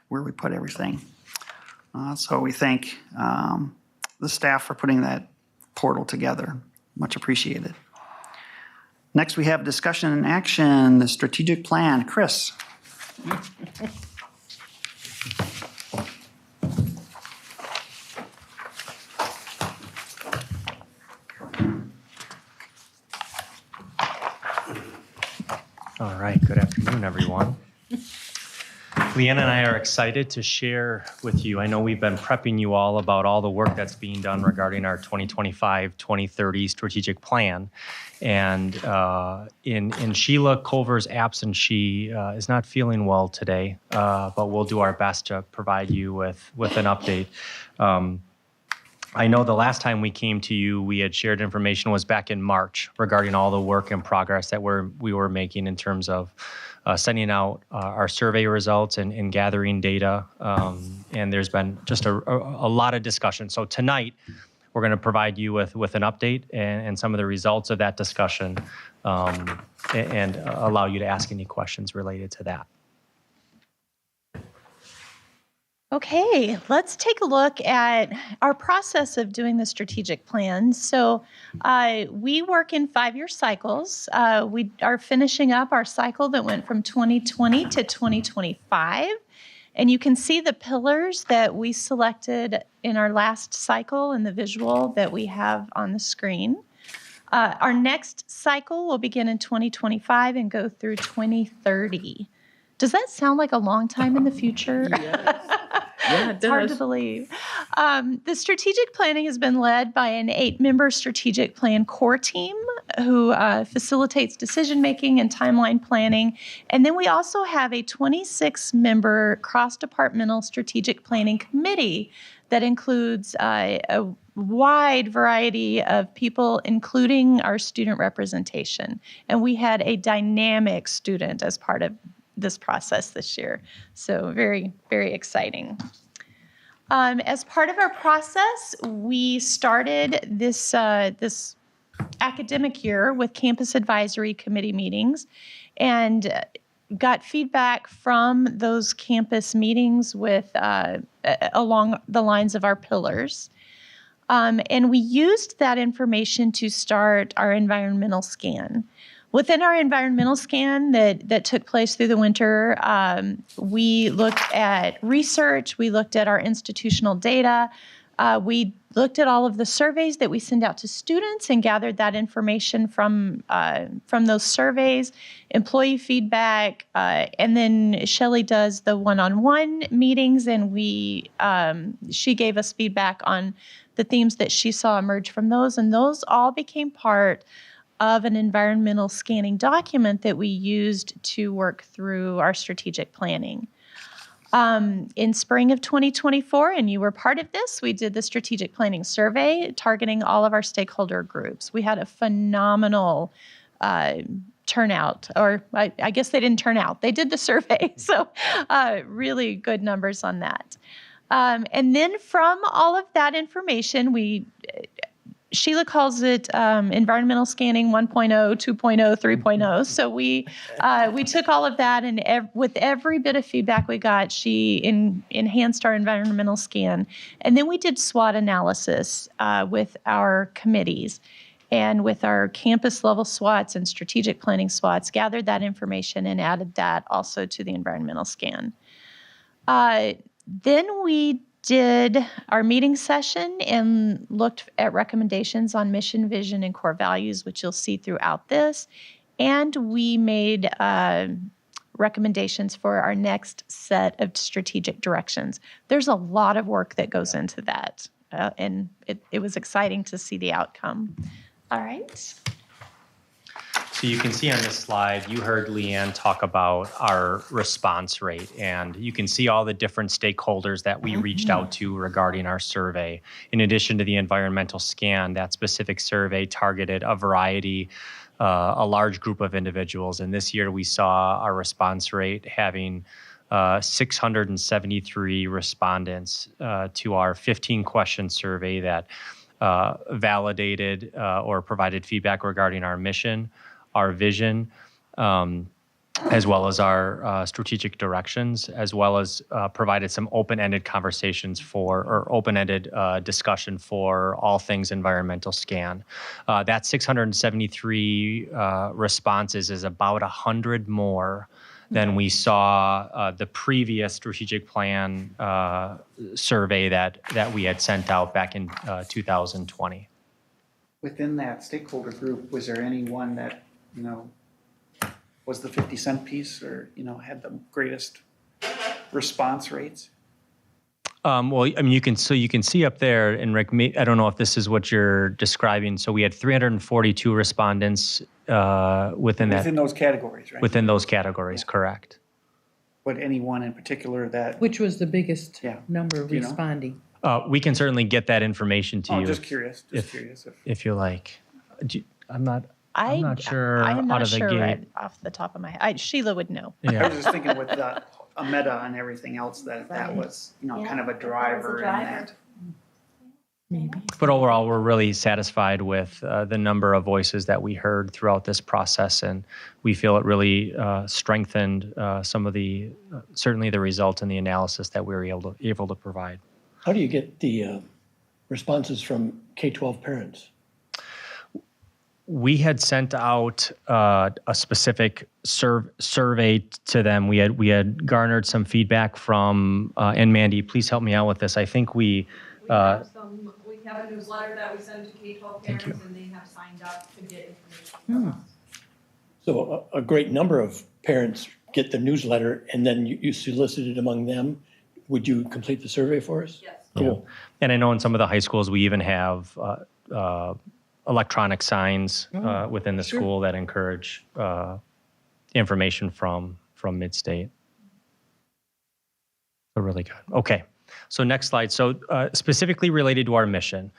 Speaker 1: where we put everything. So we thank the staff for putting that portal together. Much appreciated. Next, we have discussion and action, the strategic plan. Chris.
Speaker 11: All right, good afternoon, everyone. Leanna and I are excited to share with you. I know we've been prepping you all about all the work that's being done regarding our 2025-2030 strategic plan. And in Sheila Culver's absence, she is not feeling well today, but we'll do our best to provide you with an update. I know the last time we came to you, we had shared information was back in March regarding all the work and progress that we were making in terms of sending out our survey results and gathering data. And there's been just a lot of discussion. So tonight, we're going to provide you with an update and some of the results of that discussion and allow you to ask any questions related to that.
Speaker 12: Okay, let's take a look at our process of doing the strategic plan. So we work in 5-year cycles. We are finishing up our cycle that went from 2020 to 2025. And you can see the pillars that we selected in our last cycle in the visual that we have on the screen. Our next cycle will begin in 2025 and go through 2030. Does that sound like a long time in the future?
Speaker 4: Yes. Yeah, it
Speaker 12: It's hard to
Speaker 4: does.
Speaker 12: believe. The strategic planning has been led by an 8-member strategic plan core team who facilitates decision-making and timeline planning. And then we also have a 26-member cross-departmental strategic planning committee that includes a wide variety of people, including our student representation. And we had a dynamic student as part of this process this year. So very, very exciting. As part of our process, we started this academic year with campus advisory committee meetings and got feedback from those campus meetings with along the lines of our pillars. And we used that information to start our environmental scan. Within our environmental scan that took place through the winter, we looked at research, we looked at our institutional data, we looked at all of the surveys that we send out to students and gathered that information from those surveys, employee feedback, and then Shelley does the one-on-one meetings, and she gave us feedback on the themes that she saw emerge from those, and those all became part of an environmental scanning document that we used to work through our strategic planning. In spring of 2024, and you were part of this, we did the strategic planning survey targeting all of our stakeholder groups. We had a phenomenal turnout, or I guess they didn't turn out. They did the survey, so really good numbers on that. And then from all of that information, Sheila calls it environmental scanning 1.0, 2.0, 3.0. So we took all of that, and with every bit of feedback we got, she enhanced our environmental scan. And then we did SWOT analysis with our committees and with our campus level SWOTs and strategic planning SWOTs, gathered that information and added that also to the environmental scan. Then we did our meeting session and looked at recommendations on mission, vision, and core values, which you'll see throughout this. And we made recommendations for our next set of strategic directions. There's a lot of work that goes into that, and it was exciting to see the outcome. All right.
Speaker 11: So you can see on this slide, you heard Leanne talk about our response rate, and you can see all the different stakeholders that we reached out to regarding our survey. In addition to the environmental scan, that specific survey targeted a variety, a large group of individuals. And this year we saw our response rate having 673 respondents to our 15-question survey that validated or provided feedback regarding our mission, our vision, as well as our strategic directions, as well as provided some open-ended conversations or open-ended discussion for all things environmental scan. That 673 responses is about 100 more than we saw the previous strategic plan survey that we had sent out back in 2020.
Speaker 1: Within that stakeholder group, was there anyone that, was the 50-cent piece or, had the greatest response rates?
Speaker 11: Well, I mean, you can see up there, and Rick, I don't know if this is what you're describing. So we had 342 respondents within
Speaker 1: those categories, right?
Speaker 11: Within those categories, correct.
Speaker 1: But anyone in particular that?
Speaker 4: Which was the biggest number
Speaker 1: Do you know?
Speaker 4: responding?
Speaker 11: We can certainly get that information to you.
Speaker 1: Just curious.
Speaker 11: If you like. I'm not sure
Speaker 12: I am
Speaker 11: out
Speaker 12: not
Speaker 11: of the
Speaker 12: sure
Speaker 11: gate.
Speaker 12: right off the top of my head. Sheila would know.
Speaker 11: Yeah.
Speaker 1: I was just thinking with the meta and everything else that was, kind of a driver in that.
Speaker 4: Maybe.
Speaker 11: But overall, we're really satisfied with the number of voices that we heard throughout this process, and we feel it really strengthened some of the, certainly the results and the analysis that we were able to provide.
Speaker 3: How do you get the responses from K-12 parents?
Speaker 11: We had sent out a specific survey to them. We had garnered some feedback from, and Mandy, please help me out with this. I think we
Speaker 10: have a newsletter that we send to K-12 parents, and they have signed up to get information from us.
Speaker 3: So a great number of parents get the newsletter, and then you solicited among them. Would you complete the survey for us?
Speaker 10: Yes.
Speaker 3: Cool.
Speaker 11: And I know in some of the high schools, we even have electronic signs within the school that encourage information from Midstate. So really good. Okay. So next slide. So specifically related to our mission,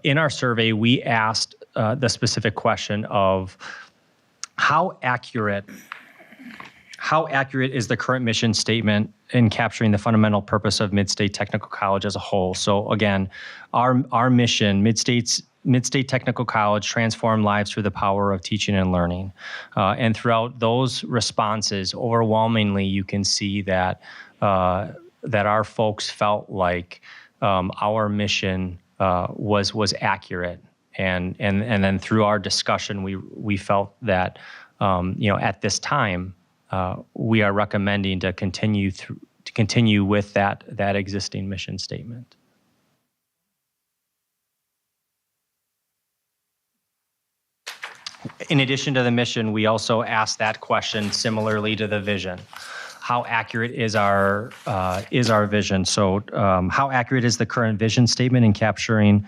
Speaker 11: in our survey, we asked the specific question of how accurate is the current mission statement in capturing the fundamental purpose of Midstate Technical College as a whole? So again, our mission, Midstate Technical College, transform lives through the power of teaching and learning. And throughout those responses, overwhelmingly, you can see that our folks felt like our mission was accurate. And then through our discussion, we felt that at this time, we are recommending to continue with that existing mission statement. In addition to the mission, we also asked that question similarly to the vision. How accurate is our vision? So how accurate is the current vision statement in capturing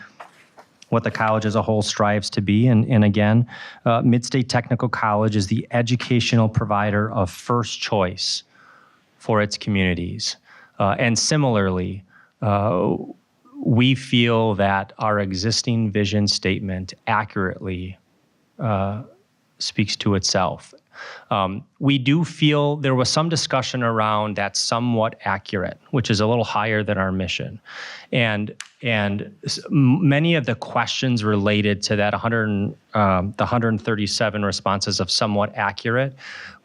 Speaker 11: what the college as a whole strives to be? And again, Midstate Technical College is the educational provider of first choice for its communities. And similarly, we feel that our existing vision statement accurately speaks to itself. We do feel there was some discussion around that somewhat accurate, which is a little higher than our mission. And many of the questions related to that the 137 responses of somewhat accurate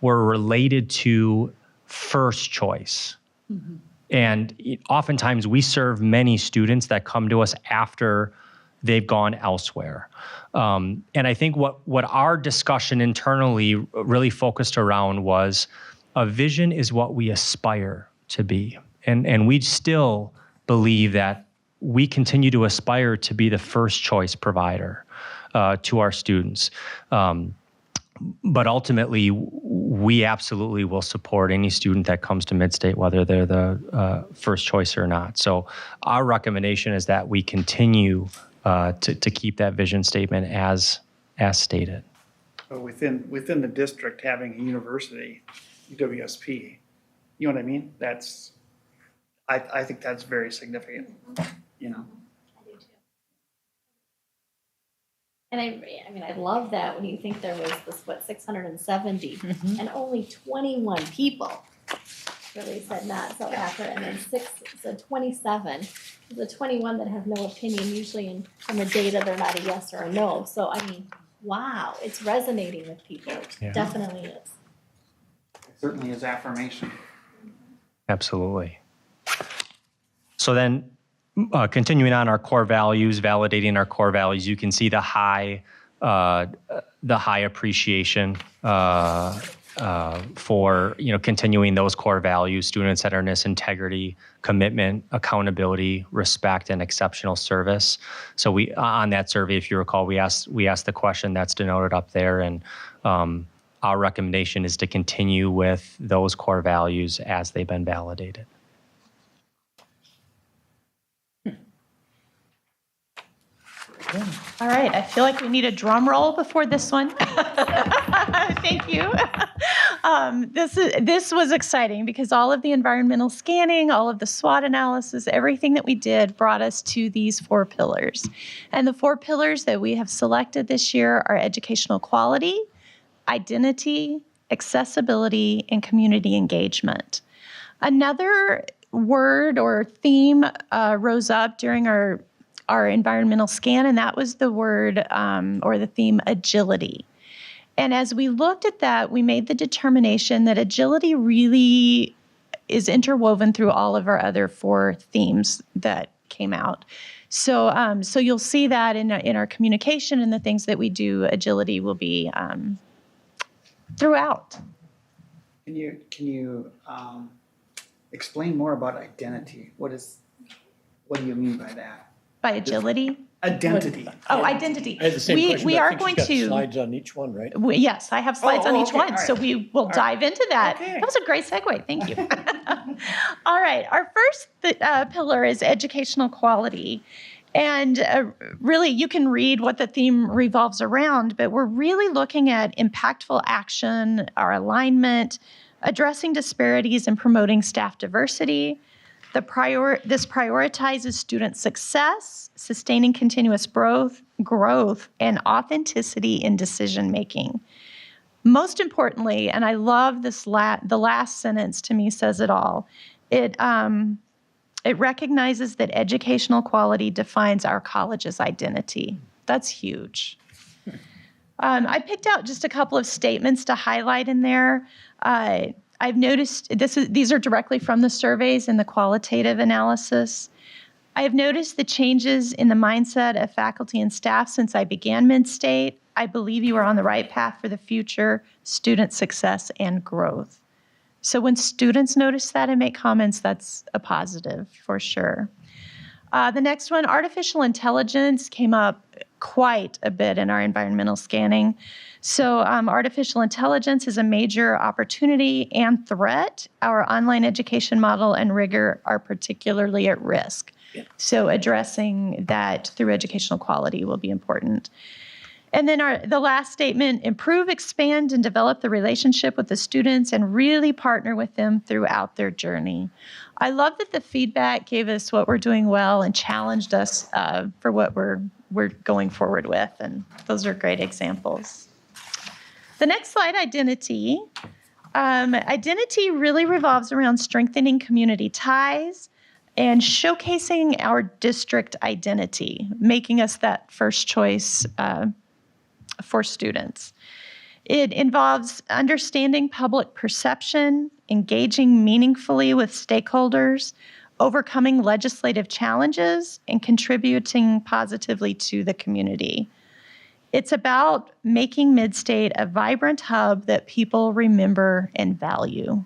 Speaker 11: were related to first choice. Mm-hmm. And oftentimes we serve many students that come to us after they've gone elsewhere. And I think what our discussion internally really focused around was a vision is what we aspire to be. And we still believe that we continue to aspire to be the first choice provider to our students. But ultimately, we absolutely will support any student that comes to Midstate, whether they're the first choice or not. So our recommendation is that we continue to keep that vision statement as stated.
Speaker 7: But within the district, having a university, UWSP, you know what I mean? I think that's very significant, you know?
Speaker 5: And I mean, I love that when you think there was this, 670 and only 21 people really said not so accurate, and then 27. The 21 that have no opinion, usually from the data, they're not a yes or a no. So, I mean, wow, it's resonating with people.
Speaker 11: Yeah.
Speaker 5: Definitely is.
Speaker 1: It certainly is affirmation.
Speaker 11: Absolutely. So then, continuing on our core values, validating our core values, you can see the high appreciation for continuing those core values: student centeredness, integrity, commitment, accountability, respect, and exceptional service. So we on that survey, if you recall, we asked the question that's denoted up there, and our recommendation is to continue with those core values as they've been validated.
Speaker 12: All right, I feel like we need a drum roll before this one. Thank you. This was exciting because all of the environmental scanning, all of the SWOT analysis, everything that we did brought us to these 4 pillars. And the 4 pillars that we have selected this year are educational quality, identity, accessibility, and community engagement. Another word or theme rose up during our environmental scan, and that was the word or the theme agility. And as we looked at that, we made the determination that agility really is interwoven through all of our other 4 themes that came out. So you'll see that in our communication and the things that we do, agility will be throughout.
Speaker 1: Can you explain more about identity? What do you mean by that?
Speaker 12: By agility?
Speaker 1: Identity.
Speaker 12: Oh, identity.
Speaker 3: I had the same question,
Speaker 12: We
Speaker 3: but I
Speaker 12: are
Speaker 3: think
Speaker 12: going
Speaker 3: she's got
Speaker 12: to.
Speaker 3: slides on each one, right?
Speaker 12: Yes, I have slides on each
Speaker 1: okay,
Speaker 12: one,
Speaker 1: all
Speaker 12: so
Speaker 1: right.
Speaker 12: we will dive into that.
Speaker 1: Okay.
Speaker 12: That was a great segue. Thank you. All right, our first pillar is educational quality. And really, you can read what the theme revolves around, but we're really looking at impactful action, our alignment, addressing disparities and promoting staff diversity. This prioritizes student success, sustaining continuous growth, and authenticity in decision making. Most importantly, and I love this the last sentence to me says it all. It recognizes that educational quality defines our college's identity. That's huge. I picked out just a couple of statements to highlight in there. I've noticed these are directly from the surveys and the qualitative analysis. I have noticed the changes in the mindset of faculty and staff since I began Mid-State. I believe you are on the right path for the future, student success and growth. So when students notice that and make comments, that's a positive for sure. The next one, artificial intelligence, came up quite a bit in our environmental scanning. So artificial intelligence is a major opportunity and threat. Our online education model and rigor are particularly at risk. Yeah. So addressing that through educational quality will be important. And then the last statement, improve, expand, and develop the relationship with the students and really partner with them throughout their journey. I love that the feedback gave us what we're doing well and challenged us for what we're going forward with, and those are great examples. The next slide, identity. Identity really revolves around strengthening community ties and showcasing our district identity, making us that first choice for students. It involves understanding public perception, engaging meaningfully with stakeholders, overcoming legislative challenges, and contributing positively to the community. It's about making Mid-State a vibrant hub that people remember and value.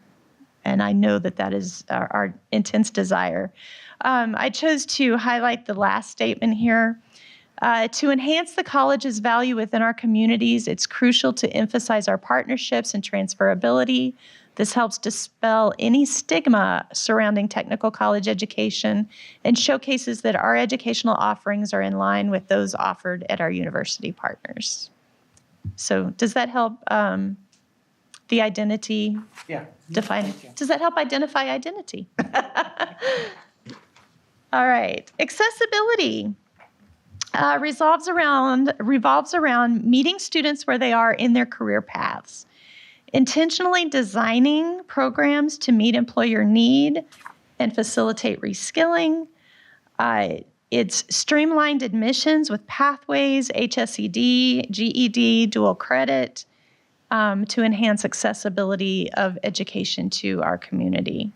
Speaker 12: And I know that that is our intense desire. I chose to highlight the last statement here. To enhance the college's value within our communities, it's crucial to emphasize our partnerships and transferability. This helps dispel any stigma surrounding technical college education and showcases that our educational offerings are in line with those offered at our university partners. So does that help the identity
Speaker 7: Yeah.
Speaker 12: define? Does that help identify identity? All right. Accessibility revolves around meeting students where they are in their career paths, intentionally designing programs to meet employer need and facilitate reskilling. It's streamlined admissions with pathways, HSED, GED, dual credit, to enhance accessibility of education to our community.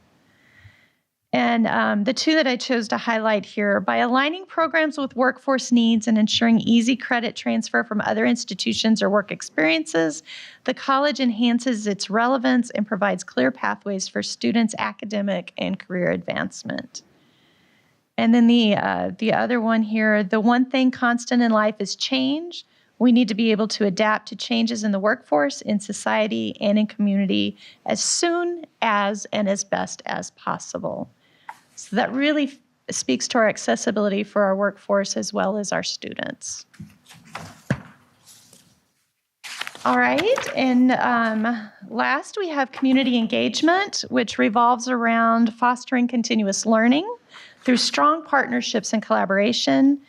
Speaker 12: And the two that I chose to highlight here, by aligning programs with workforce needs and ensuring easy credit transfer from other institutions or work experiences, the college enhances its relevance and provides clear pathways for students' academic and career advancement. And then the other one here, the one thing constant in life is change. We need to be able to adapt to changes in the workforce, in society, and in community as soon as and as best as possible. So that really speaks to our accessibility for our workforce as well as our students. All right, and last we have community engagement, which revolves around fostering continuous learning through strong partnerships and collaboration.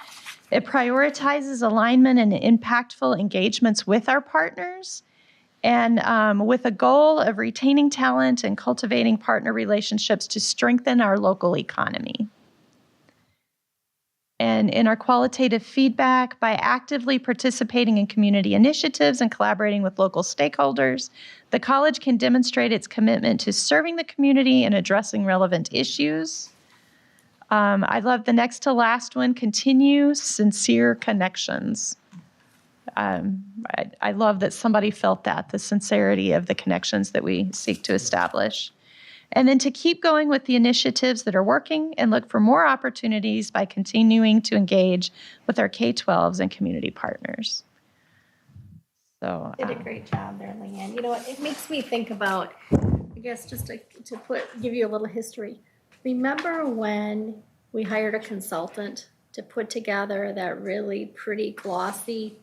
Speaker 12: It prioritizes alignment and impactful engagements with our partners, and with a goal of retaining talent and cultivating partner relationships to strengthen our local economy. And in our qualitative feedback, by actively participating in community initiatives and collaborating with local stakeholders, the college can demonstrate its commitment to serving the community and addressing relevant issues. I love the next to last one, continue sincere connections. I love that somebody felt that, the sincerity of the connections that we seek to establish. And then to keep going with the initiatives that are working and look for more opportunities by continuing to engage with our K-12s and community partners. So
Speaker 5: Did a great job there, Leanne. You know what, it makes me think about, I guess just to give you a little history. Remember when we hired a consultant to put together that really pretty glossy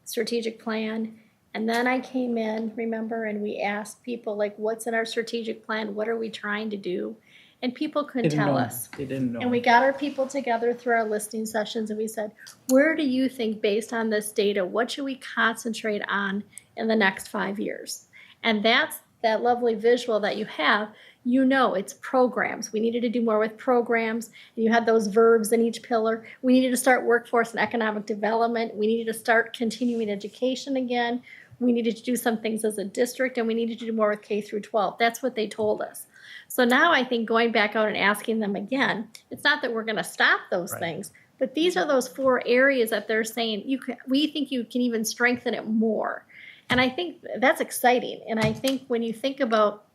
Speaker 5: strategic plan? And then I came in, remember, and we asked people, like, what's in our strategic plan? What are we trying to do? And people couldn't tell us.
Speaker 7: They didn't know.
Speaker 5: And we got our people together through our listening sessions and we said, where do you think, based on this data, what should we concentrate on in the next 5 years? And that's that lovely visual that you have. You know, it's programs. We needed to do more with programs. You had those verbs in each pillar. We needed to start workforce and economic development. We needed to start continuing education again. We needed to do some things as a district, and we needed to do more with K through 12. That's what they told us. So now I think going back out and asking them again, it's not that we're going to stop those things, but these are those 4 areas that they're saying we think you can even strengthen it more. And I think that's exciting. And I think when you think about,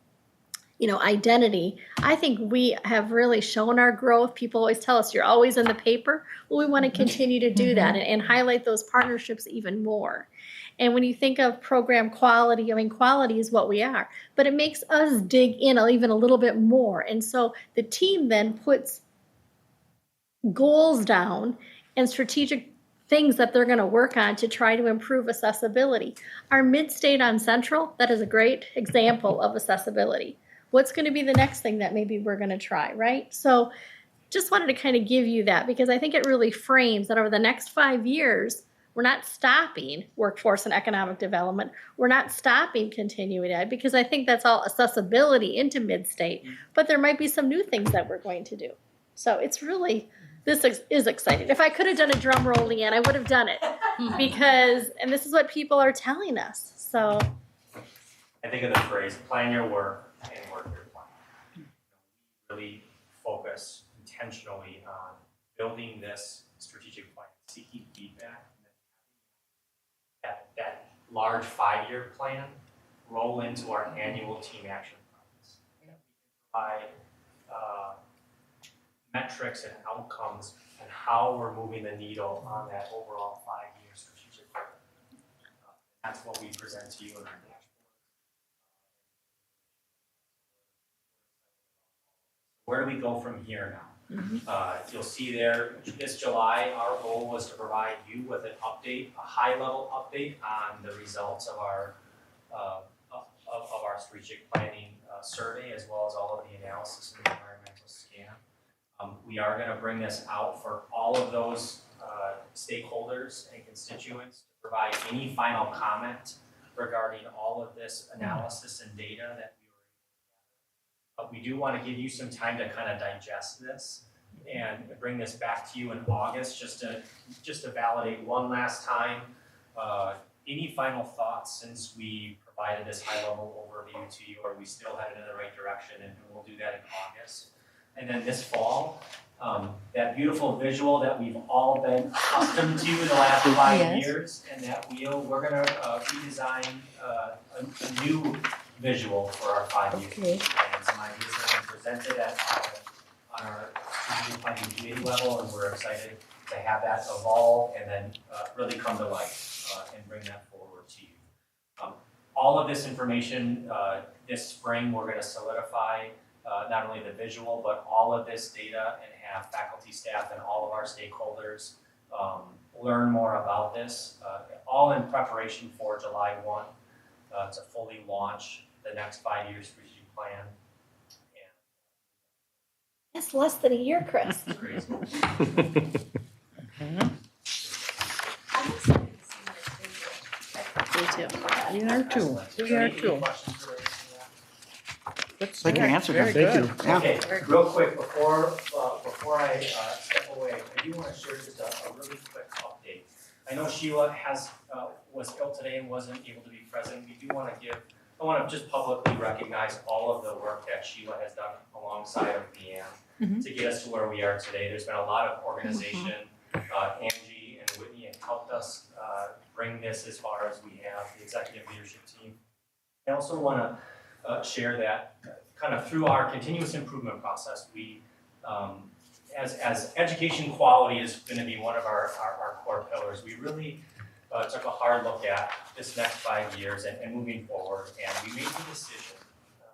Speaker 5: you know, identity, I think we have really shown our growth. People always tell us, you're always in the paper. Well, we want to continue to do that and highlight those partnerships even more. And when you think of program quality, I mean, quality is what we are, but it makes us dig in even a little bit more. And so the team then puts goals down and strategic things that they're going to work on to try to improve accessibility. Our Mid-State on Central, that is a great example of accessibility. What's going to be the next thing that maybe we're going to try, right? So just wanted to kind of give you that because I think it really frames that over the next 5 years, we're not stopping workforce and economic development. We're not stopping continuing ed because I think that's all accessibility into Mid-State, but there might be some new things that we're going to do. So it's really, this is exciting. If I could have done a drum roll, Leanne, I would have done it because, and this is what people are telling us. So
Speaker 9: I think of the phrase, plan your work and work your plan. Really focus intentionally on building this strategic plan, seeking feedback, and that large 5-year plan roll into our annual team action plans. Provide metrics and outcomes and how we're moving the needle on that overall 5-year strategic plan. That's what we present to you in our dashboard. Where do we go from here now? You'll see there, this July, our goal was to provide you with an update, a high-level update on the results of our of our strategic planning survey, as well as all of the analysis and the environmental scan. We are going to bring this out for all of those stakeholders and constituents to provide any final comment regarding all of this analysis and data that we were able to gather. But we do want to give you some time to kind of digest this and bring this back to you in August, just to validate one last time. Any final thoughts since we provided this high-level overview to you? Are we still headed in the right direction? And we'll do that in August. And then this fall, that beautiful visual that we've all been accustomed to the last 5 years, and that we're going to redesign a new visual for our 5-year plan. Some ideas have been presented on our strategic planning committee level, and we're excited to have that evolve and then really come to life and bring that forward to you. All of this information this spring, we're going to solidify not only the visual, but all of this data and have faculty, staff, and all of our stakeholders learn more about this, all in preparation for July 1 to fully launch the next 5-year strategic plan.
Speaker 5: It's less than a year, Chris.
Speaker 9: It's crazy.
Speaker 5: Me too.
Speaker 4: We are too. We are too.
Speaker 1: Thank you, answered them.
Speaker 4: Very good.
Speaker 1: Yeah.
Speaker 9: Okay, real quick, before I step away, I do want to share just a really quick update. I know Sheila was ill today and wasn't able to be present. I want to just publicly recognize all of the work that Sheila has done alongside of Leanne to get us to where we are today. There's been a lot of organization. Angie and Whitney have helped us bring this as far as we have, the executive leadership team. I also want to share that kind of through our continuous improvement process, we, as education quality is going to be one of our core pillars, we really took a hard look at this next 5 years and moving forward, and we made the decision to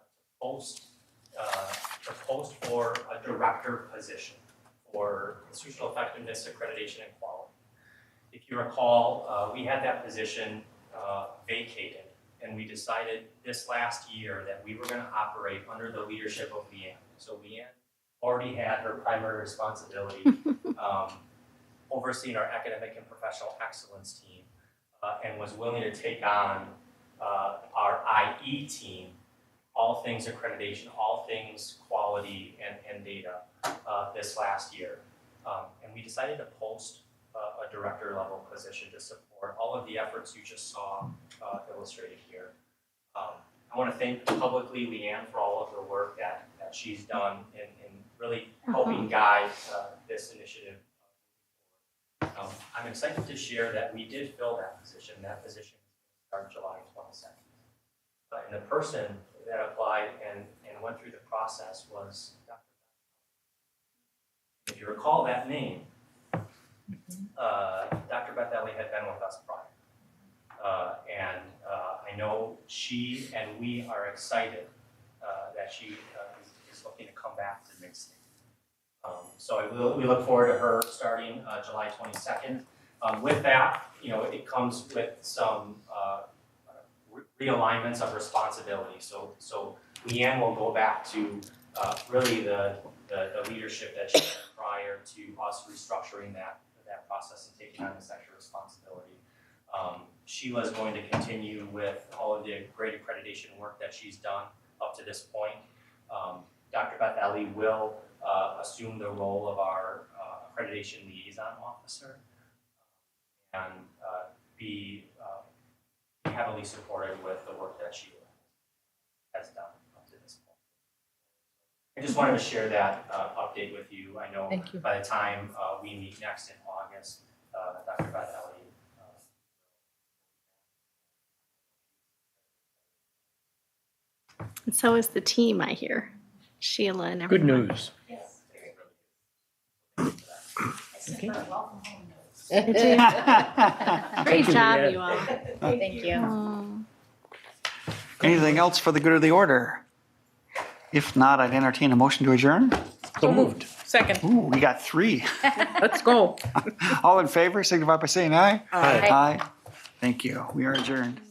Speaker 9: post for a director position for institutional effectiveness, accreditation, and quality. If you recall, we had that position vacated, and we decided this last year that we were going to operate under the leadership of Leanne. So Leanne already had her primary responsibility overseeing our academic and professional excellence team, and was willing to take on our IE team, all things accreditation, all things quality and data this last year. And we decided to post a director level position to support all of the efforts you just saw illustrated here. I want to thank publicly Leanne for all of the work that she's done in really helping guide this initiative. I'm excited to share that we did fill that position. That position started July 22nd. And the person that applied and went through the process was Dr. If you recall that name, Dr. Beth Ellie had been with us prior. And I know she and we are excited that she is looking to come back to Mid-State. So we look forward to her starting July 22nd. With that, it comes with some realignments of responsibility. So Leanne will go back to really the leadership that she had prior to us restructuring that process and taking on this extra responsibility. Sheila's going to continue with all of the great accreditation work that she's done up to this point. Dr. Beth Ellie will assume the role of our accreditation liaison officer and be heavily supported with the work that Sheila has done up to this point. I just wanted to share that update with you. I know by the time we meet next in August, Dr. Beth Ellie.
Speaker 5: And so is the team, I hear. Sheila and everyone.
Speaker 3: Good news.
Speaker 10: Yes.
Speaker 5: Great job, you all.
Speaker 6: Thank you.
Speaker 1: Anything else for the good of the order? If not, I'd entertain a motion to adjourn.
Speaker 3: So moved.
Speaker 4: Second.
Speaker 1: Ooh, we got 3.
Speaker 4: Let's go.
Speaker 1: All in favor, signify by saying aye.
Speaker 6: Aye.
Speaker 1: Aye. Thank you. We are adjourned.